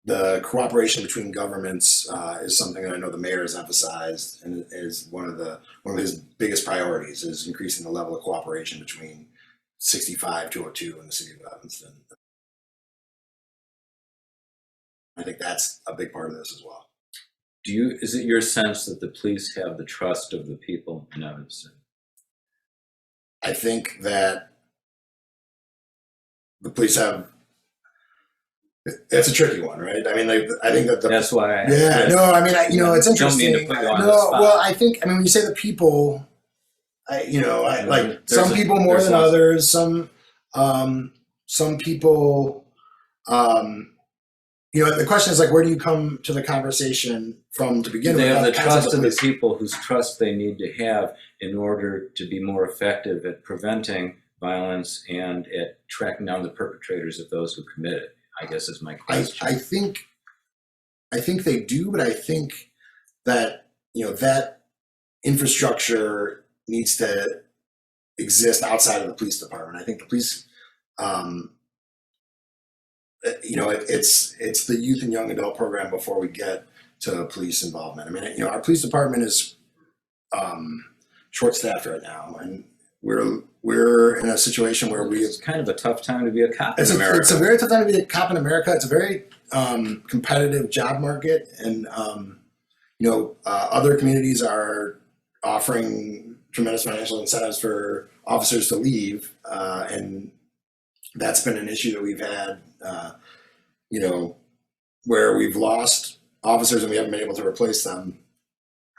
The cooperation between governments is something that I know the mayor has emphasized, and is one of his biggest priorities is increasing the level of cooperation between 65 202 and the city of Evanston. I think that's a big part of this as well. Is it your sense that the police have the trust of the people in Evanston? I think that the police have. It's a tricky one, right? I mean, I think that that's why. It's interesting. Don't mean to put you on the spot. Well, I think when you say the people, some people more than others. Some Some people, the question is like, where do you come to the conversation from to begin They with? have the That concept trust of the police- people whose trust they need to have in order to be more effective at preventing violence and at tracking down the perpetrators of those who commit it, I guess is my question. I think they do, but I think that that infrastructure needs to exist outside of the police department. I think the police, it's the youth and young adult program before we get to police involvement. I mean, our police department is short-staffed right now, and we're in a situation where we. It's kind of a tough time to be a cop in It's America. a very tough time to be a cop in America. It's a very competitive job market, and other communities are offering tremendous financial incentives for officers to leave, and that's been an issue that we've had. Where we've lost officers and we haven't been able to replace them.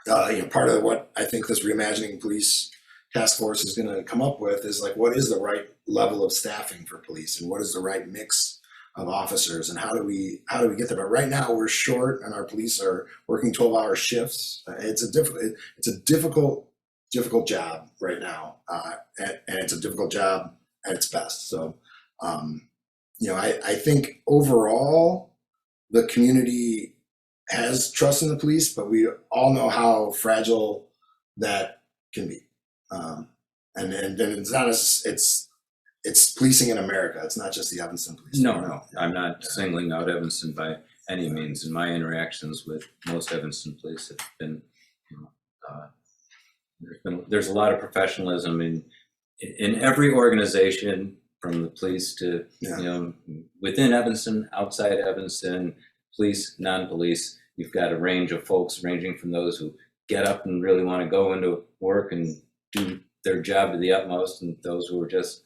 Part of what I think this reimagining police task force is going to come up with is like, what is the right level of staffing for police, and what is the right mix of officers, and how do we get there? But right now we're short, and our police are working 12-hour shifts. It's a difficult job right now, and it's a difficult job at its best. So, I think overall the community has trust in the police, but we all know how fragile that can be. And then it's not it's policing in America. It's not just the Evanston Police. No, I'm not singling out Evanston by any means. In my interactions with most Evanston police have been, there's a lot of professionalism in every organization, from the police to within Evanston, outside Evanston, police, non-police. You've got a range of folks, ranging from those who get up and really want to go into work and do their job to the utmost, and those who are just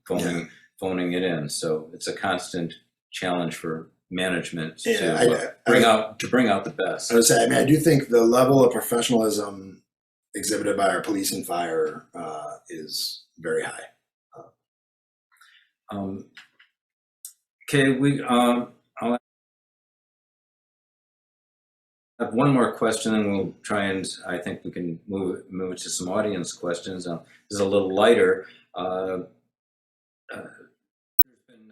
phoning it in. So it's a constant challenge for management to bring out the best. I would say, I do think the level of professionalism exhibited by our police and fire is very high. Okay, I'll have one more question, and we'll try and I think we can move it to some audience questions. This is a little lighter. There's been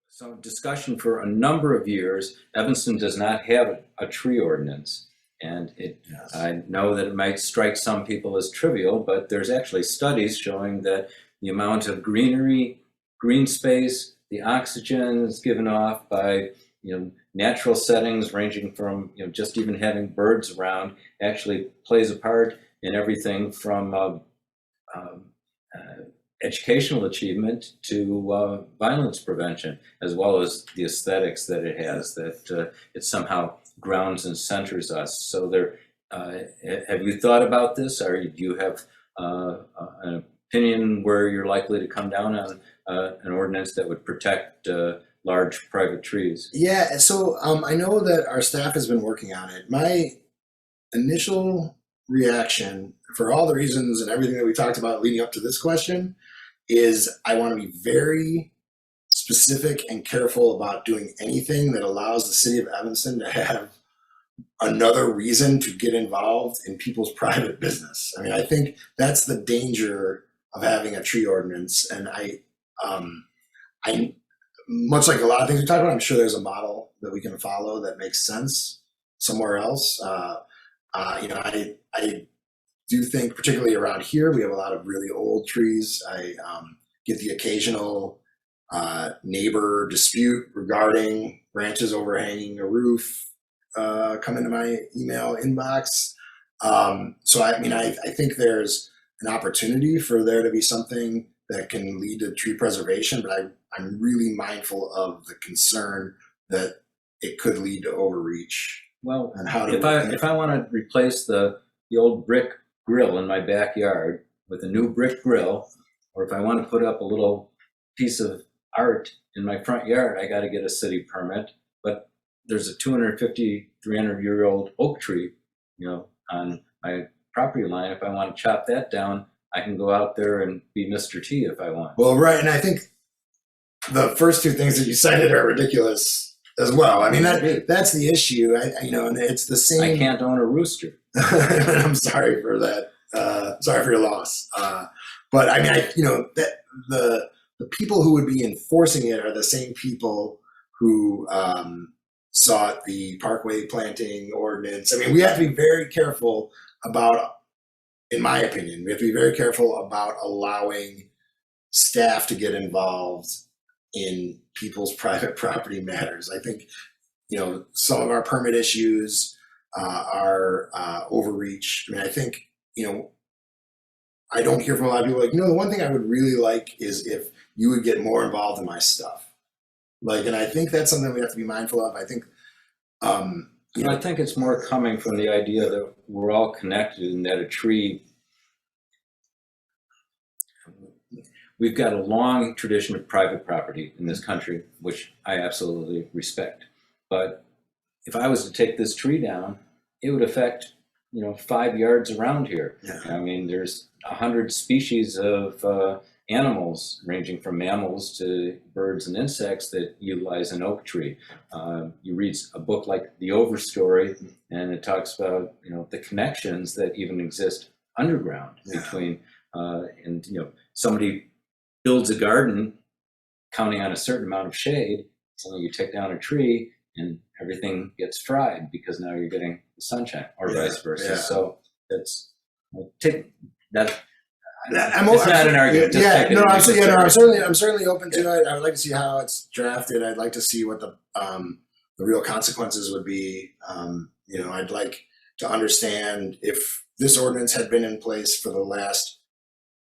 some discussion for a number of years. Evanston does not have a tree ordinance, and I know that it might strike some people as trivial, but there's actually studies showing that the amount of greenery, green space, the oxygen is given off by natural settings, ranging from just even having birds around, actually plays a part in everything from educational achievement to violence prevention, as well as the aesthetics that it has, that it somehow grounds and centers us. So have you thought about this, or do you have an opinion where you're likely to come down on an ordinance that would protect large private trees? Yeah, so I know that our staff has been working on it. My initial reaction, for all the reasons and everything that we talked about leading up to this question, is I want to be very specific and careful about doing anything that allows the city of Evanston to have another reason to get involved in people's private business. I mean, I think that's the danger of having a tree ordinance. And I much like a lot of things we talk about, I'm sure there's a model that we can follow that makes sense somewhere else. I do think, particularly around here, we have a lot of really old trees. I get the occasional neighbor dispute regarding branches overhanging a roof come into my email inbox. So I think there's an opportunity for there to be something that can lead to tree preservation, but I'm really mindful of the concern that it could lead to overreach. Well, and how if I want to replace the old brick grill in my backyard with a new brick grill, or if I want to put up a little piece of art in my front yard, I got to get a city permit. But there's a 250, 300-year-old oak tree, on my property line. If I want to chop that down, I can go out there and be Mr. T if I want. Well, right, and I think the first two things that you cited are ridiculous as well. I mean, that's the issue. And it's the I same. can't own a rooster. I'm sorry for that. Sorry for your loss. But I mean, that the people who would be enforcing it are the same people who sought the parkway planting ordinance. I mean, we have to be very careful about, in my opinion, we have to be very careful about allowing staff to get involved in people's private property matters. I think, some of our permit issues are overreach. I mean, I think, I don't hear from a lot of people like, the one thing I would really like is if you would get more involved in my stuff. And I think that's something we have to be mindful of. I think, I think it's more coming from the idea that we're all connected and that a tree, we've got a long tradition of private property in this country, which I absolutely respect. But if I was to take this tree down, it would affect, 5 yards around here. Yeah. I mean, there's 100 species of animals, ranging from mammals to birds and insects, that utilize an oak tree. You read a book like The Overstory, and it talks about, the connections that even exist underground between, somebody builds a garden counting on a certain amount of shade. So you take down a tree and everything gets fried because now you're getting the sunshine, or vice versa. Yeah. So that's take that. It's not an argument. I'm certainly open to it. I would like to see how it's drafted. I'd like to see what the real consequences would be. I'd like to understand if this ordinance had been in place for the last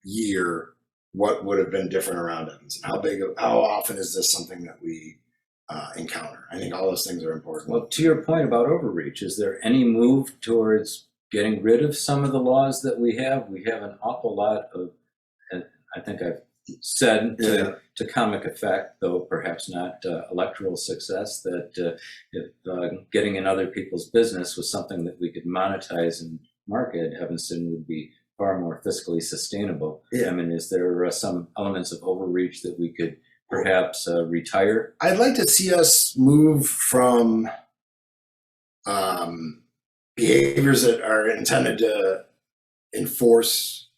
year, what would have been different around Evans, and how often is this something that we encounter? I think all those things are important. Well, to your point about overreach, is there any move towards getting rid of some of the laws that we have? We have an awful lot of, and I think I've said to comic effect, though perhaps not electoral success, that if getting in other people's business was something that we could monetize and market, Evanston would be far more fiscally sustainable. Yeah. I mean, is there some elements of overreach that we could perhaps retire? I'd like to see us move from behaviors that are intended to enforce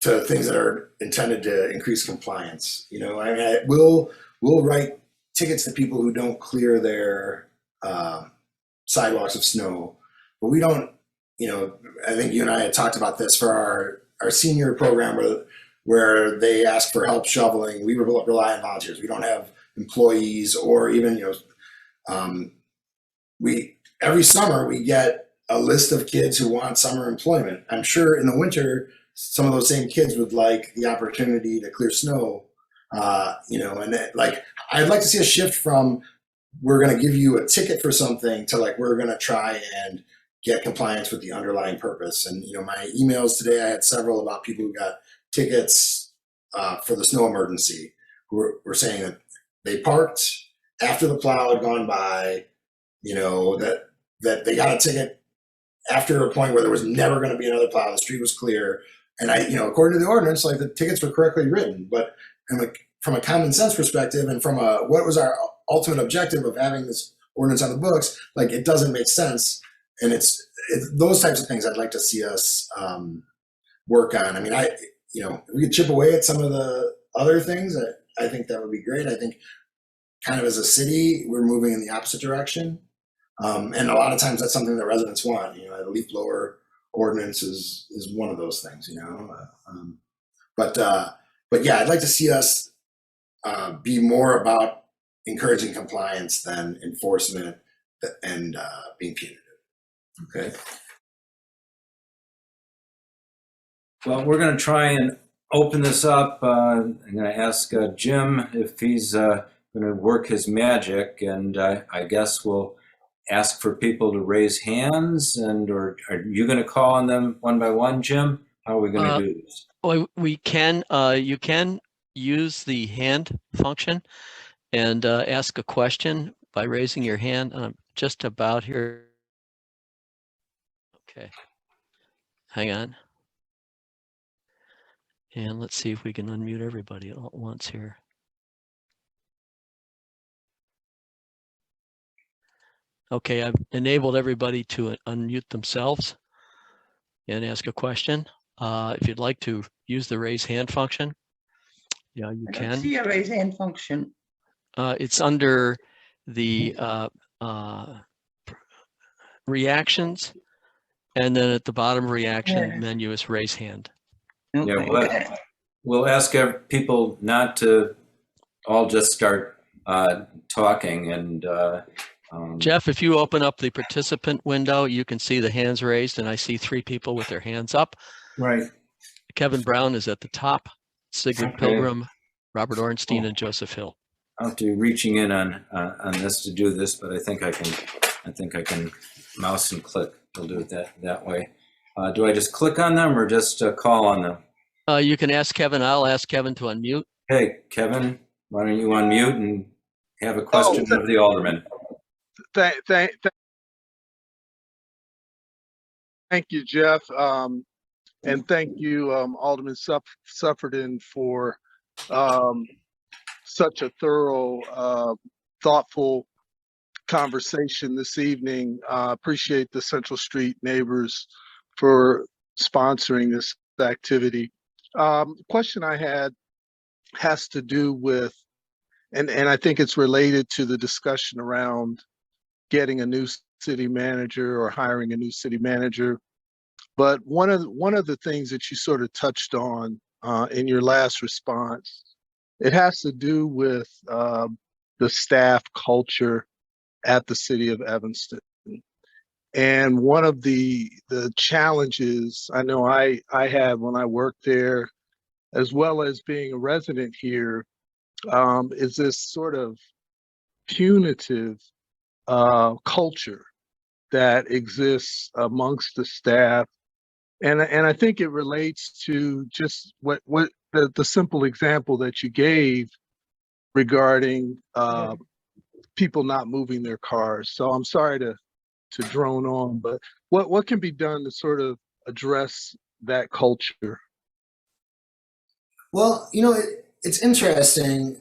to things that are intended to increase compliance. We'll write tickets to people who don't clear their sidewalks of snow, but we don't. I think you and I had talked about this for our senior program where they ask for help shoveling. We rely on volunteers. We don't have employees, or even every summer we get a list of kids who want summer employment. I'm sure in the winter some of those same kids would like the opportunity to clear snow. And I'd like to see a shift from we're going to give you a ticket for something to we're going to try and get compliance with the underlying purpose. And my emails today, I had several about people who got tickets for the snow emergency, who were saying that they parked after the plow had gone by, that they got a ticket after a point where there was never going to be another plow. The street was clear. And according to the ordinance, the tickets were correctly written, but from a common sense perspective, and from what was our ultimate objective of having this ordinance on the books, it doesn't make sense. And it's those types of things I'd like to see us work on. I mean, if we could chip away at some of the other things, I think that would be great. I think kind of as a city, we're moving in the opposite direction. And a lot of times that's something that residents want. A leaf blower ordinance is one of those things, But yeah, I'd like to see us be more about encouraging compliance than enforcement and being punitive. Okay. Well, we're going to try and open this up. I'm going to ask Jim if he's going to work his magic, and I guess we'll ask for people to raise hands, or are you going to call on them one by one, Jim? How are we going to do this? We can. You can use the hand function and ask a question by raising your hand. I'm just about here. Okay. Hang on. And let's see if we can unmute everybody all at once here. Okay, I've enabled everybody to unmute themselves and ask a question. If you'd like to use the raise hand function, yeah, you I don't can. see a raise hand function. It's under the reactions, and then at the bottom reaction Yeah. menu is raise hand. Yeah, Okay. well, we'll ask people not to all just start talking and Jeff, if you open up the participant window, you can see the hands raised, and I see 3 people with their hands up. Right. Kevin Brown is at the top, Sigrid Okay. Pilgrim, Robert Ornstein, and Joseph Hill. I'll have to be reaching in on this to do this, but I think I can mouse and click. We'll do it that way. Do I just click on them or just call on them? You can ask Kevin. I'll ask Kevin to unmute. Hey, Kevin, why don't you unmute and have a question of the alderman? Thank you, Jeff. And thank you, Alderman Suffredin, for such a thorough, thoughtful conversation this evening. Appreciate the Central Street neighbors for sponsoring this activity. Question I had has to do with, and I think it's related to the discussion around getting a new city manager or hiring a new city manager. But one of the things that you sort of touched on in your last response, it has to do with the staff culture at the city of Evanston. And one of the challenges I know I had when I worked there, as well as being a resident here, is this sort of punitive culture that exists amongst the staff. And I think it relates to just what the simple example that you gave regarding people not moving their cars. So I'm sorry to drone on, but what can be done to sort of address that culture? Well, it's interesting.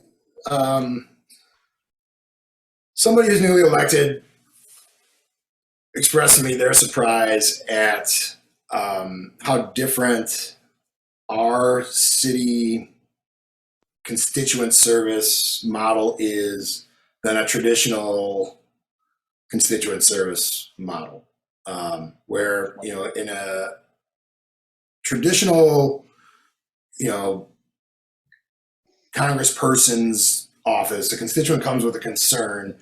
Somebody who's newly elected expressed to me their surprise at how different our city constituent service model is than a traditional constituent service model, where in a traditional congressperson's office, a constituent comes with a concern.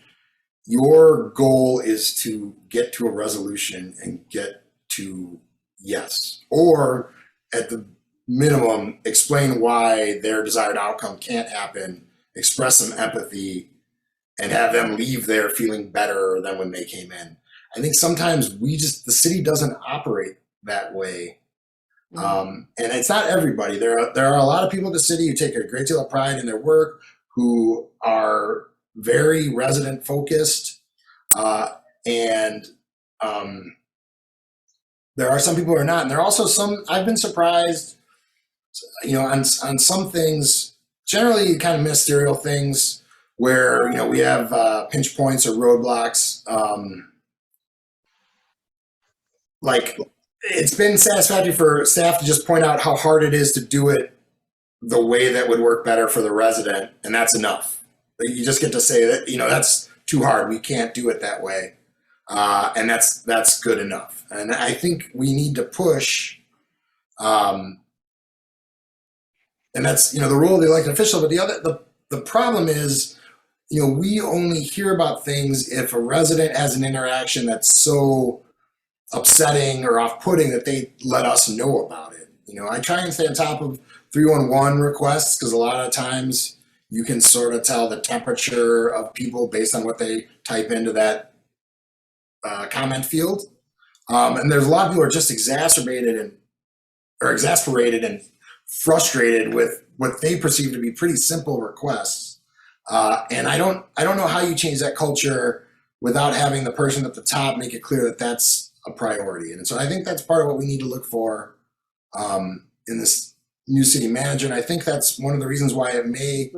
Your goal is to get to a resolution and get to yes, or at the minimum, explain why their desired outcome can't happen, express some empathy, and have them leave there feeling better than when they came in. I think sometimes the city doesn't operate that way. And it's not everybody. There are a lot of people in the city who take a great deal of pride in their work, who are very resident focused, and there are some people who are not. And there are also some, I've been surprised, on some things, generally kind of ministerial things where, we have pinch points or roadblocks. Like, it's been satisfactory for staff to just point out how hard it is to do it the way that would work better for the resident, and that's enough. You just get to say that, that's too hard. We can't do it that way. And that's good enough. And I think we need to push, and that's, the role of the elected official. But the problem is, we only hear about things if a resident has an interaction that's so upsetting or off-putting that they let us know about it. I try and stay on top of 311 requests because a lot of times you can sort of tell the temperature of people based on what they type into that comment field. And there's a lot of people who are just exasperated and frustrated with what they perceive to be pretty simple requests. And I don't know how you change that culture without having the person at the top make it clear that that's a priority. And so I think that's part of what we need to look for in this new city manager. And I think that's one of the reasons why it may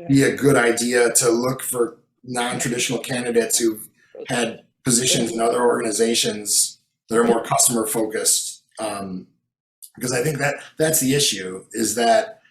be a good idea to look for non-traditional candidates who've had positions in other organizations that are more customer focused. Because I think that's the issue is that,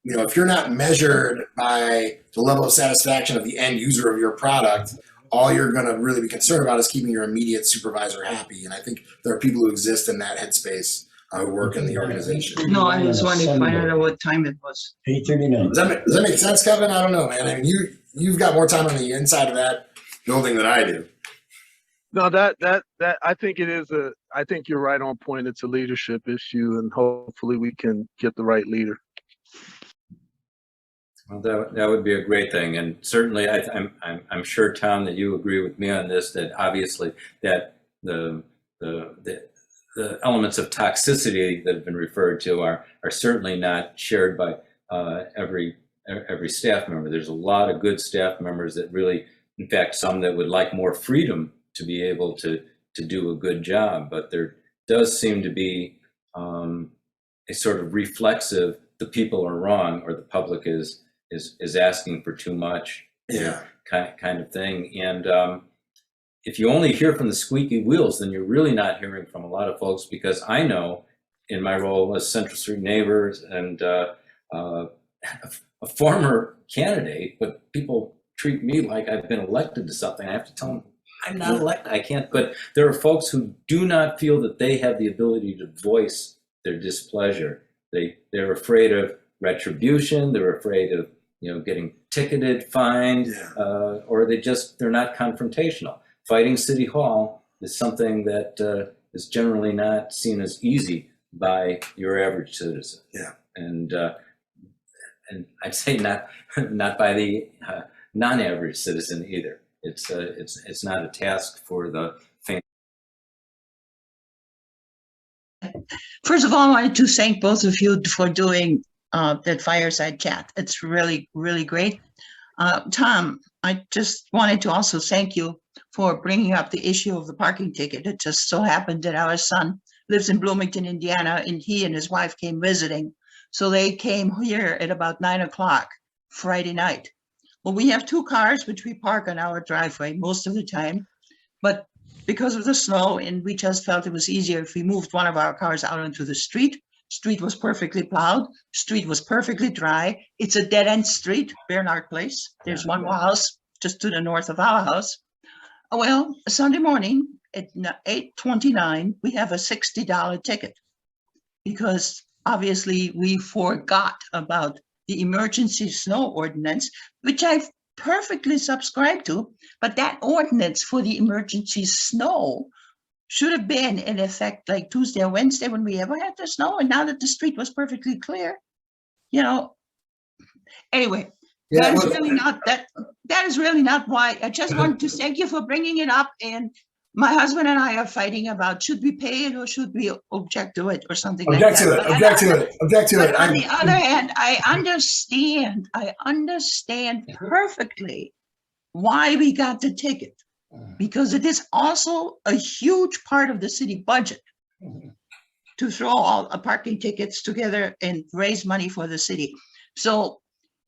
if you're not measured by the level of satisfaction of the end user of your product, all you're going to really be concerned about is keeping your immediate supervisor happy. And I think there are people who exist in that headspace who work in the organization. No, I was wondering if I know what time it was. 8:39. Does that make sense, Kevin? I don't know, man. I mean, you've got more time on the inside of that building than I do. No, that I think it is I think you're right on point. It's a leadership issue, and hopefully we can get the right leader. Well, that would be a great thing, and certainly I'm sure, Tom, that you agree with me on this. That obviously that the elements of toxicity that have been referred to are certainly not shared by every staff member. There's a lot of good staff members that really, in fact, some that would like more freedom to be able to do a good job. But there does seem to be a sort of reflexive, the people are wrong or the public is asking for too much, Yeah. kind of thing. And if you only hear from the squeaky wheels, then you're really not hearing from a lot of folks, because I know in my role as Central Street Neighbors and a former candidate, but people treat me like I've been elected to something. I have to tell them I'm not elected. I can't. But there are folks who do not feel that they have the ability to voice their displeasure. They're afraid of retribution. They're afraid of getting ticketed, fined, Yeah. or they're not confrontational. Fighting City Hall is something that is generally not seen as easy by your average citizen. Yeah. And I'd say not by the non-average citizen either. It's not a task for the faint. First of all, I wanted to thank both of you for doing that fireside chat. It's really, really great. Tom, I just wanted to also thank you for bringing up the issue of the parking ticket. It just so happened that our son lives in Bloomington, Indiana, and he and his wife came visiting. So they came here at about 9 o'clock Friday night. Well, we have 2 cars, which we park on our driveway most of the time. But because of the snow, and we just felt it was easier if we moved one of our cars out onto the street. Street was perfectly plowed. Street was perfectly dry. It's a dead-end street, Bernard Place. There's one more house just to the north of our house. Well, Sunday morning at 8:29, we have a $60 ticket because obviously we forgot about the emergency snow ordinance, which I perfectly subscribe to, but that ordinance for the emergency snow should have been in effect like Tuesday or Wednesday when we ever had the snow, and now that the street was perfectly clear, anyway, Yeah, that is well- really not that is really not why. I just wanted to thank you for bringing it up, and my husband and I are fighting about should we pay it or should we object to it or something Object like to that. it. But Object to but it. on the other hand, I understand perfectly why we got the ticket, because it is also a huge part of the city budget to throw all parking tickets together and raise money for the city. So,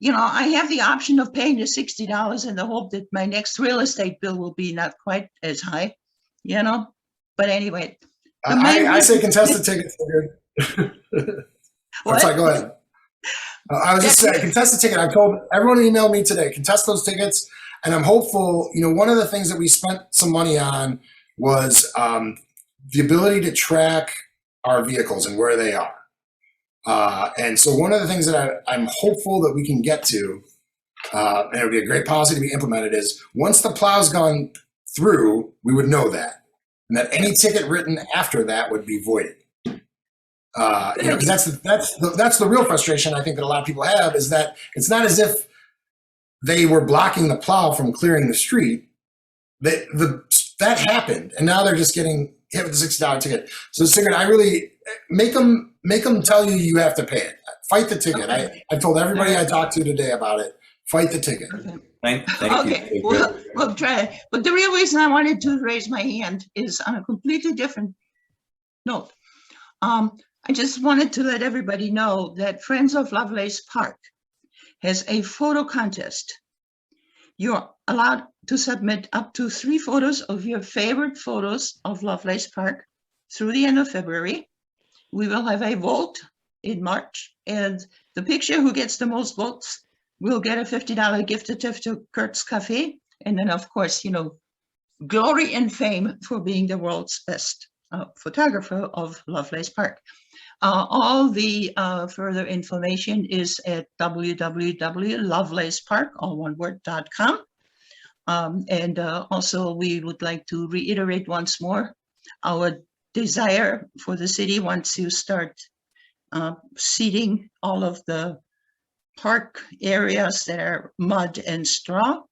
I have the option of paying the $60 in the hope that my next real estate bill will be not quite as high, but anyway. the main I say reason- contest the tickets. I'm What? sorry, go ahead. I was just saying, contest the ticket. I told everyone who emailed me today, contest those tickets. And I'm hopeful, one of the things that we spent some money on was the ability to track our vehicles and where they are. And so one of the things that I'm hopeful that we can get to, and it would be a great policy to be implemented, is once the plow's gone through, we would know that. And that any ticket written after that would be voided. Because that's the real frustration I think that a lot of people have, is that it's not as if they were blocking the plow from clearing the street. That happened, and now they're just getting hit with a $60 ticket. So Sigrid, I really make them tell you have to pay it. Fight the ticket. Okay. I told everybody I talked to today about it. Fight the ticket. Okay. Thank Okay, you. we'll try. But the real reason I wanted to raise my hand is on a completely different note. I just wanted to let everybody know that Friends of Lovelace Park has a photo contest. You're allowed to submit up to 3 photos of your favorite photos of Lovelace Park through the end of February. We will have a vote in March, and the picture who gets the most votes will get a $50 gift certificate to Kurt's Cafe. And then, of course, you know, glory and fame for being the world's best photographer of Lovelace Park. All the further information is at www.lovelacepark.com. And also, we would like to reiterate once more our desire for the city, once you start seeding all of the park areas that are mud and straw,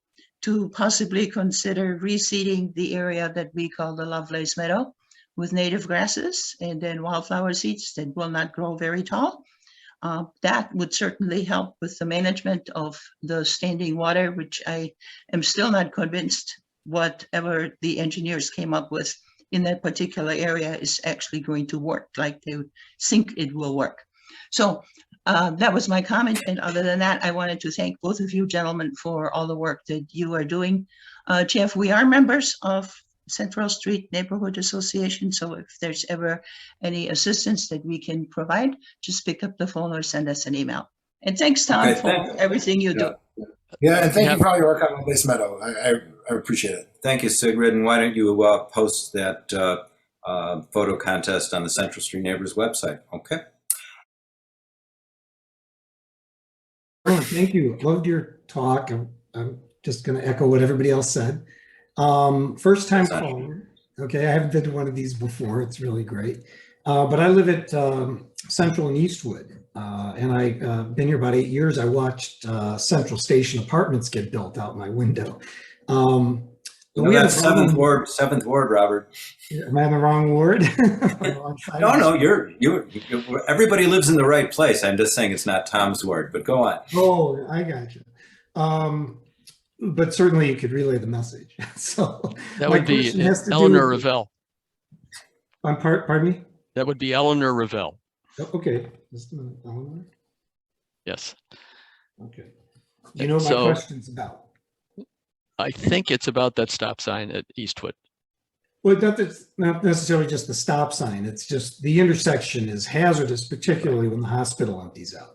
to possibly consider reseeding the area that we call the Lovelace Meadow with native grasses and then wildflower seeds that will not grow very tall. That would certainly help with the management of the standing water, which I am still not convinced whatever the engineers came up with in that particular area is actually going to work like they think it will work. So that was my comment. And other than that, I wanted to thank both of you gentlemen for all the work that you are doing. Jeff, we are members of Central Street Neighborhood Association. So if there's ever any assistance that we can provide, just pick up the phone or send us an email. And thanks, Tom, Okay, for thank you. everything you do. Yeah, and thank Yeah. you for all your work on Lovelace Meadow. I appreciate it. Thank you, Sigrid. And why don't you post that photo contest on the Central Street Neighbors website? Okay. Oh, thank you. Loved your talk. I'm just going to echo what everybody else said. First time That's caller. Okay, I haven't been to one of these before. It's really great. But I live at Central and Eastwood, and I've been here about 8 years. I watched Central Station apartments get built out my window. No, that's Seventh Ward, Robert. Am I in the wrong ward? No, you're everybody lives in the right place. I'm just saying it's not Tom's ward, but go on. Oh, I got you. But certainly you could relay the message. So That my would be question has to do Eleanor with- Revelle. Pardon me? That would be Eleanor Revelle. Oh, okay. Just a minute. Eleanor? Yes. Okay. You know what my So- question's about. I think it's about that stop sign at Eastwood. Well, that's not necessarily just the stop sign. It's just the intersection is hazardous, particularly when the hospital empties out.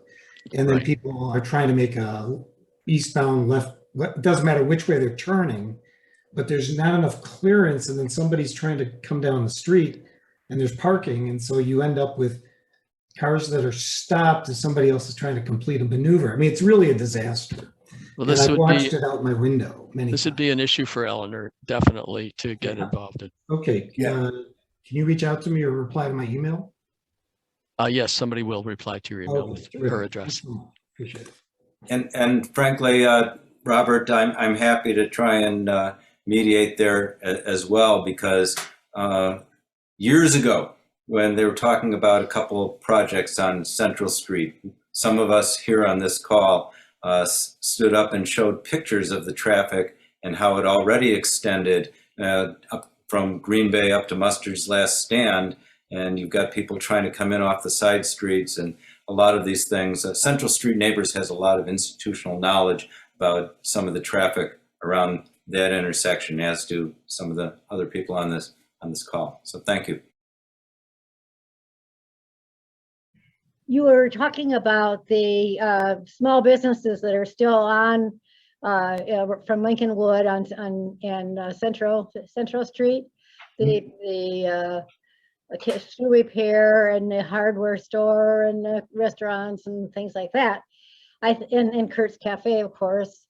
And then Right. people are trying to make a eastbound left, it doesn't matter which way they're turning, but there's not enough clearance. And then somebody's trying to come down the street and there's parking. And so you end up with cars that are stopped as somebody else is trying to complete a maneuver. I mean, it's really a disaster. Well, And this I've would watched be it out my window many this would times. be an issue for Eleanor, definitely, to get Yeah. involved in. Okay. Yeah. Can you reach out to me or reply to my email? Yes, somebody will reply to your email Okay, with terrific. her address. Thanks so much. Appreciate it. And frankly, Robert, I'm happy to try and mediate there as well, because years ago, when they were talking about a couple of projects on Central Street, some of us here on this call stood up and showed pictures of the traffic and how it already extended up from Green Bay up to Mustard's Last Stand. And you've got people trying to come in off the side streets and a lot of these things. Central Street Neighbors has a lot of institutional knowledge about some of the traffic around that intersection, as do some of the other people on this call. So thank you. You were talking about the small businesses that are still on from Lincolnwood and Central Street, the shoe repair and the hardware store and the restaurants and things like that. And Kurt's Cafe, of course.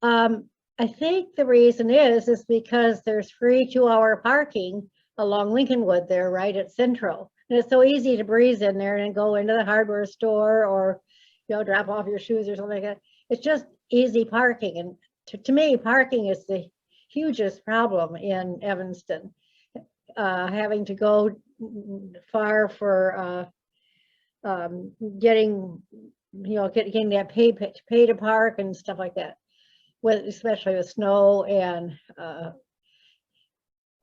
I think the reason is because there's free 2-hour parking along Lincolnwood there, right at Central. And it's so easy to breeze in there and go into the hardware store or, you know, drop off your shoes or something like that. It's just easy parking. And to me, parking is the hugest problem in Evanston. Having to go far for getting that pay to park and stuff like that. Especially with snow and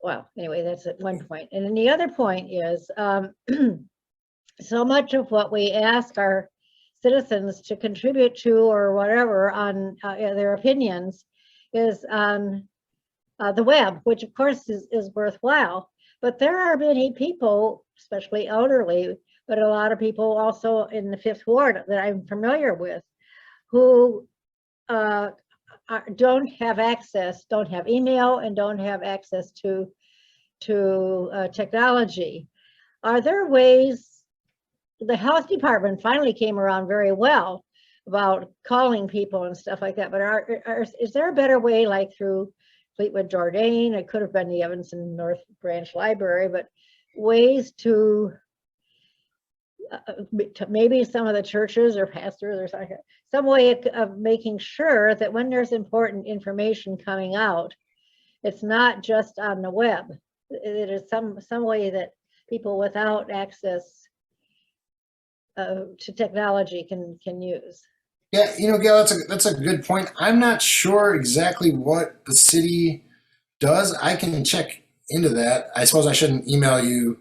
well, anyway, that's at one point. And then the other point is so much of what we ask our citizens to contribute to or whatever on their opinions is on the web, which of course is worthwhile. But there are many people, especially elderly, but a lot of people also in the Fifth Ward that I'm familiar with, who don't have access, don't have email, and don't have access to technology. Are there ways? The health department finally came around very well about calling people and stuff like that. But is there a better way, like through Fleetwood Jourdain? It could have been the Evanston North Branch Library, but ways to maybe some of the churches or pastors or something, some way of making sure that when there's important information coming out, it's not just on the web. It is some way that people without access to technology can use. Yeah, Gail, that's a good point. I'm not sure exactly what the city does. I can check into that. I suppose I shouldn't email you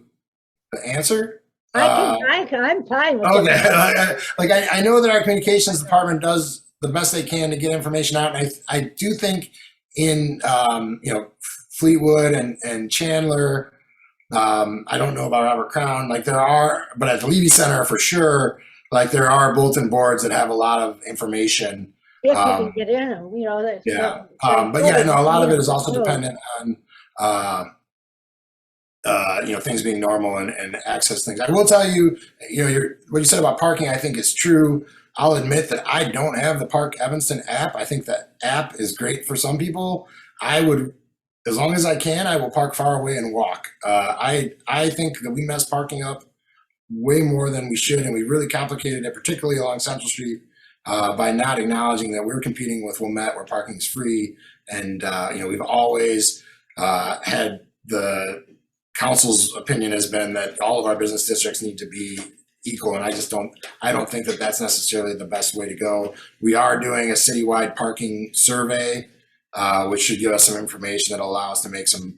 the answer. I'm fine with Okay, it. I know that our communications department does the best they can to get information out, and I do think in Fleetwood and Chandler. I don't know about Robert Crown, there are, but at the Levy Center for sure, there are bulletin boards that have a lot of information. If you can get in them, Yeah. But yeah, no, a lot of it is also dependent on, things being normal and access things. I will tell you, what you said about parking, I think is true. I'll admit that I don't have the Park Evanston app. I think that app is great for some people. As long as I can, I will park far away and walk. I think that we mess parking up way more than we should, and we really complicated it, particularly along Central Street, by not acknowledging that we're competing with Wilmette, where parking is free. And we've always had the council's opinion has been that all of our business districts need to be equal, and I don't think that that's necessarily the best way to go. We are doing a citywide parking survey, which should give us some information that allow us to make some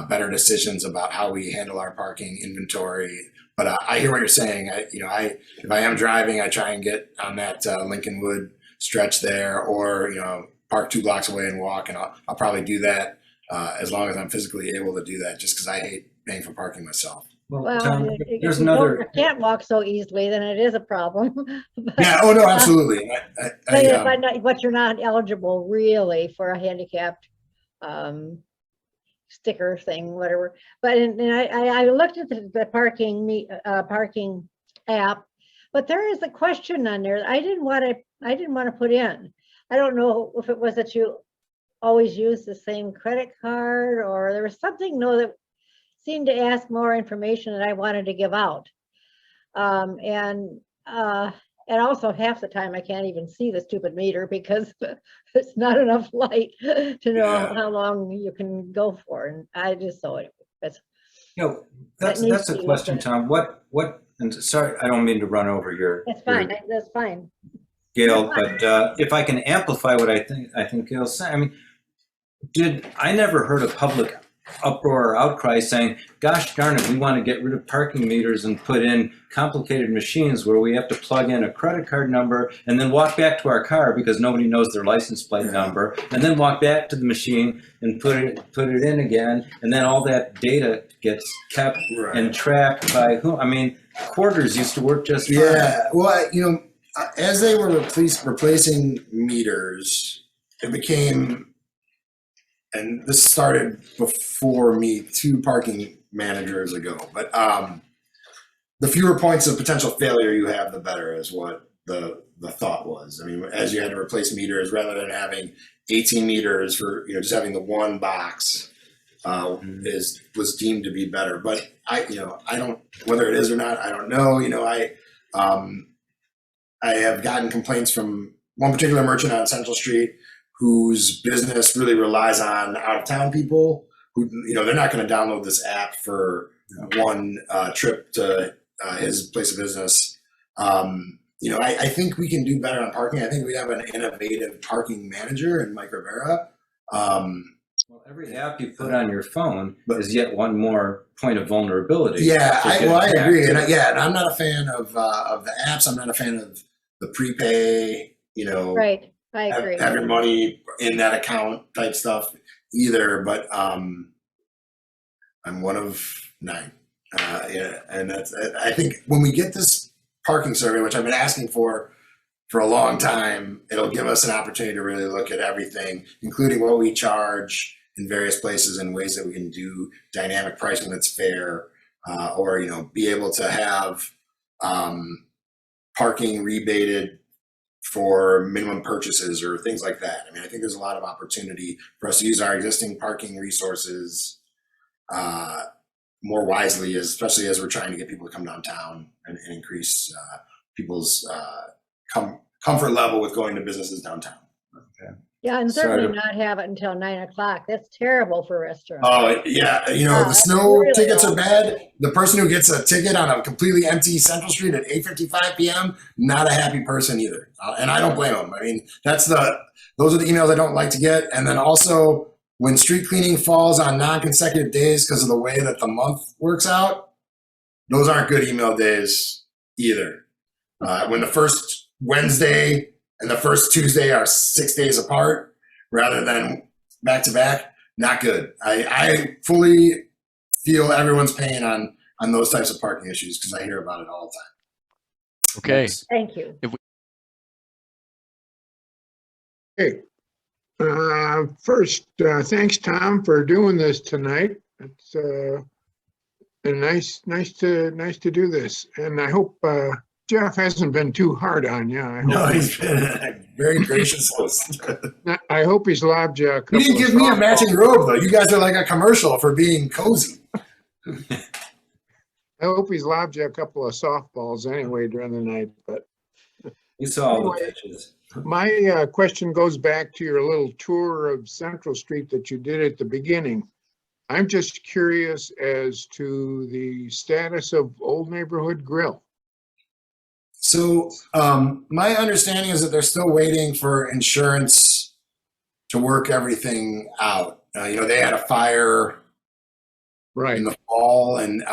better decisions about how we handle our parking inventory. But I hear what you're saying. If I am driving, I try and get on that Lincolnwood stretch there, or park 2 blocks away and walk, and I'll probably do that as long as I'm physically able to do that. Just because I hate paying for parking myself. Well, Tom, if there's you another. can't walk so easily, then it is a problem. But, Yeah. Oh no, absolutely. but you're not eligible really for a handicapped sticker thing, whatever. But I looked at the parking app, but there is a question on there that I didn't want to put in. I don't know if it was that you always use the same credit card, or there was something that seemed to ask more information that I wanted to give out. And also half the time I can't even see the stupid meter because it's not enough light to know how long you can go for. And I just saw it. That's a question, Tom. What? And sorry, I don't mean to run over your. That's fine. That's fine. Gail, but if I can amplify what I think Gail's saying. I never heard a public uproar or outcry saying, gosh darn it, we want to get rid of parking meters and put in complicated machines where we have to plug in a credit card number and then walk back to our car because nobody knows their license plate number, and then walk back to the machine and put it in again, and then all that data gets kept and tracked by who? Quarters used to work just fine. Yeah. Well, as they were replacing meters, it became, and this started before me 2 parking managers ago, but the fewer points of potential failure you have, the better, is what the thought was. As you had to replace meters, rather than having 18 meters for, just having the one box was deemed to be better. But I don't, whether it is or not, I don't know. I have gotten complaints from one particular merchant on Central Street whose business really relies on out-of-town people who, they're not going to download this app for one trip to his place of business. I think we can do better on parking. I think we have an innovative parking manager in Mike Rivera. Well, every app you put on your phone is yet one more point of vulnerability. Yeah, I agree. And I'm not a fan of the apps. I'm not a fan of the prepay, Right. I agree. have your money in that account type stuff either. But I'm one of 9. Yeah, and that's, I think when we get this parking survey, which I've been asking for a long time, it'll give us an opportunity to really look at everything, including what we charge in various places and ways that we can do dynamic pricing that's fair, or, you know, be able to have parking rebated for minimum purchases or things like that. I mean, I think there's a lot of opportunity for us to use our existing parking resources more wisely, especially as we're trying to get people to come downtown and increase people's comfort level with going to businesses downtown. Yeah, and Sorry. certainly not have it until 9 o'clock. That's terrible for restaurants. Oh, yeah, you know, the That's snow really tickets are awful. bad. The person who gets a ticket on a completely empty Central Street at 8:55 p.m., not a happy person either. And I don't blame them. I mean, those are the emails I don't like to get. And then also, when street cleaning falls on non-consecutive days because of the way that the month works out, those aren't good email days either. When the first Wednesday and the first Tuesday are 6 days apart rather than back to back, not good. I fully feel everyone's pain on those types of parking issues because I hear about it all the time. Okay. Thank you. Hey, first, thanks, Tom, for doing this tonight. It's nice to do this, and I hope Jeff hasn't been too hard on you. No, he's been a very gracious host. I hope he's lobbed you a couple. You didn't give me a matching robe though. You guys are like a commercial for being cozy. I hope he's lobbed you a couple of softballs anyway during the night. But You saw all the Anyway. pitches. my question goes back to your little tour of Central Street that you did at the beginning. I'm just curious as to the status of Old Neighborhood Grill. So my understanding is that they're still waiting for insurance to work everything out. You know, they had a fire Right. in the fall, and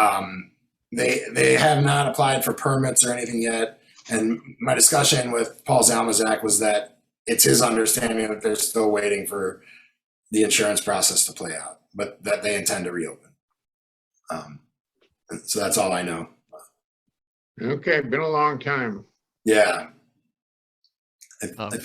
they have not applied for permits or anything yet. And my discussion with Paul Zalmazak was that it's his understanding that they're still waiting for the insurance process to play out, but that they intend to reopen. So that's all I know. Okay, been a long time. Yeah. Oh. I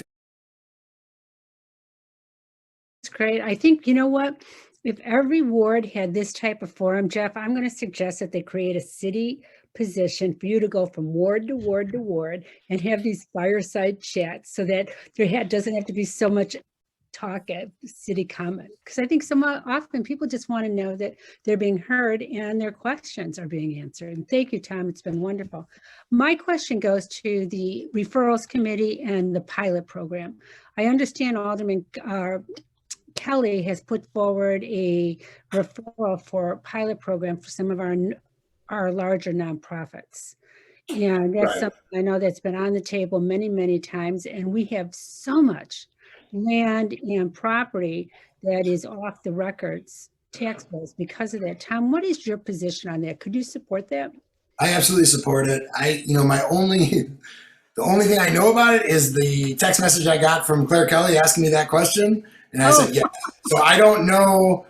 It's great. I think, you know what? If every ward had this type of forum, Jeff, I'm going to suggest that they create a city position for you to go from ward to ward to ward and have these fireside chats so that there doesn't have to be so much talk at city comment. Because I think so often people just want to know that they're being heard and their questions are being answered. And thank you, Tom. It's been wonderful. My question goes to the referrals committee and the pilot program. I understand Alderman Kelly has put forward a referral for pilot program for some of our larger nonprofits. And that's Right. something I know that's been on the table many, many times. And we have so much land and property that is off the records tax bills because of that. Tom, what is your position on that? Could you support that? I absolutely support it. The only thing I know about it is the text message I got from Claire Kelly asking me that question. And I said, yeah. So I don't know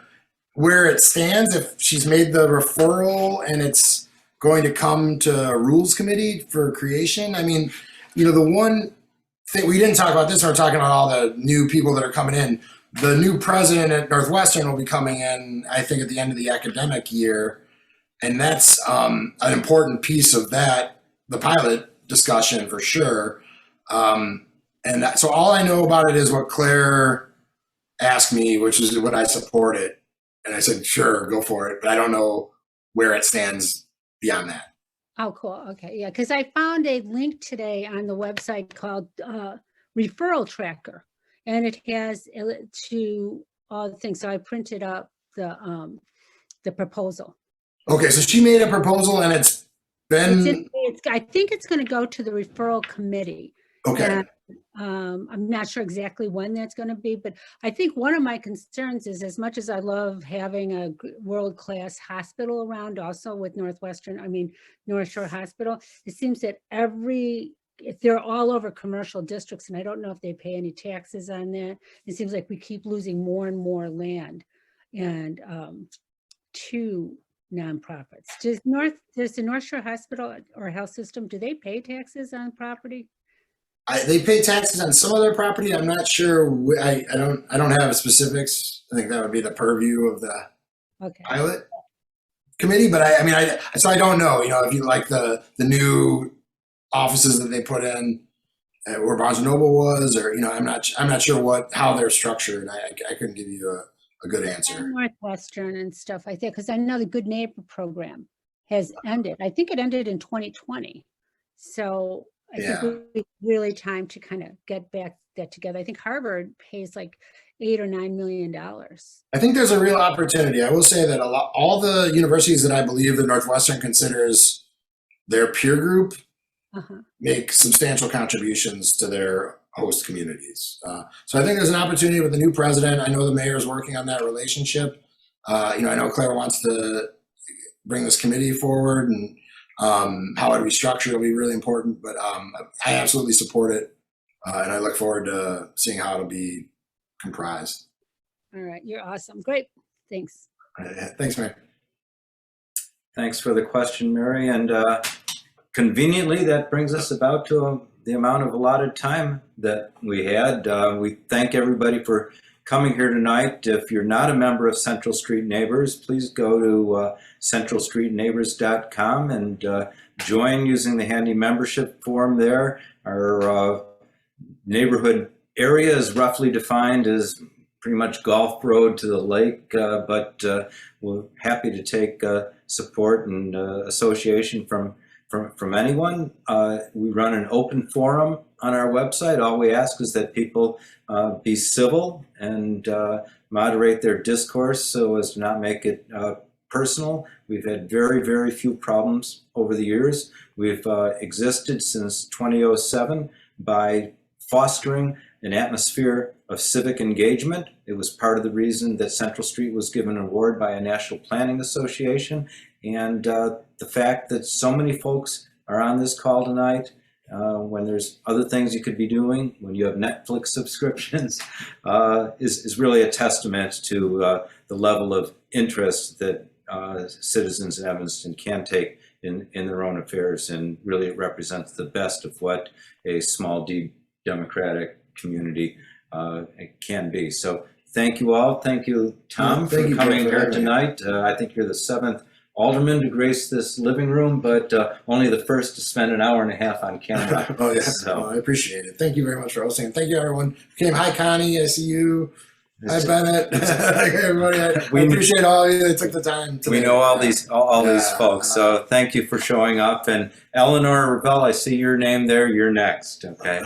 where it stands, if she's made the referral and it's going to come to rules committee for creation. I mean, you know, the one thing we didn't talk about this, we're talking about all the new people that are coming in. The new president at Northwestern will be coming in, I think, at the end of the academic year. And that's an important piece of that, the pilot discussion for sure. So all I know about it is what Claire asked me, which is would I support it? And I said, sure, go for it. But I don't know where it stands beyond that. Oh, cool. Okay. Yeah. Because I found a link today on the website called Referral Tracker, and it has to all the things. So I printed up the proposal. Okay, so she made a proposal and it's been, I think it's going to go to the referral committee. okay. And I'm not sure exactly when that's going to be, but I think one of my concerns is, as much as I love having a world-class hospital around also with North Shore Hospital, it seems that every they're all over commercial districts, and I don't know if they pay any taxes on that. It seems like we keep losing more and more land and to nonprofits. Does the North Shore Hospital or Health System, do they pay taxes on property? They pay taxes on some of their property. I'm not sure. I don't have specifics. I think that would be the purview of the Okay. pilot committee. But I don't know. You know, if you like the new offices that they put in where Barnes and Noble was, or you know, I'm not sure how they're structured. I couldn't give you a good answer. Northwestern and stuff like that, because I know the Good Neighbor program has ended. I think it ended in 2020. So I think it's really time to kind of get back that together. I think Harvard pays like $8 or $9 million. I think there's a real opportunity. I will say that all the universities that I believe that Northwestern considers their peer group make substantial contributions to their host communities. So I think there's an opportunity with the new president. I know the mayor is working on that relationship. You know, I know Claire wants to bring this committee forward, and how it will be structured will be really important. But I absolutely support it, and I look forward to seeing how it'll be comprised. All right, you're awesome. Great. Thanks. Thanks, Mary. Thanks for the question, Mary. And conveniently, that brings us about to the amount of allotted time that we had. We thank everybody for coming here tonight. If you're not a member of Central Street Neighbors, please go to centralstreetneighbors.com and join using the handy membership form there. Our neighborhood area is roughly defined as pretty much Gulf Road to the lake, but we're happy to take support and association from anyone. We run an open forum on our website. All we ask is that people be civil and moderate their discourse so as to not make it personal. We've had very, very few problems over the years. We've existed since 2007 by fostering an atmosphere of civic engagement. It was part of the reason that Central Street was given an award by a National Planning Association. And the fact that so many folks are on this call tonight, when there's other things you could be doing, when you have Netflix subscriptions, is really a testament to the level of interest that citizens in Evanston can take in their own affairs, and really it represents the best of what a small d democratic community can be. So thank you all. Thank you, Tom, Thank for you, coming Jeff, for here having me. tonight. I think you're the 7th alderman to grace this living room, but only the first to spend an hour and a half on camera. Oh yeah, So- I appreciate it. Thank you very much for hosting. And thank you everyone who came. Hi Connie, I see you. Hi Bennett. Hi everybody. I We- appreciate all of you that took the time. We today. know all these Yeah. folks, so thank you for showing up. And Eleanor Ravel, I see your name there. You're next. Okay.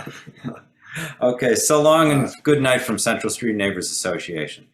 Okay. So long and good night from Central Street Neighbors Association.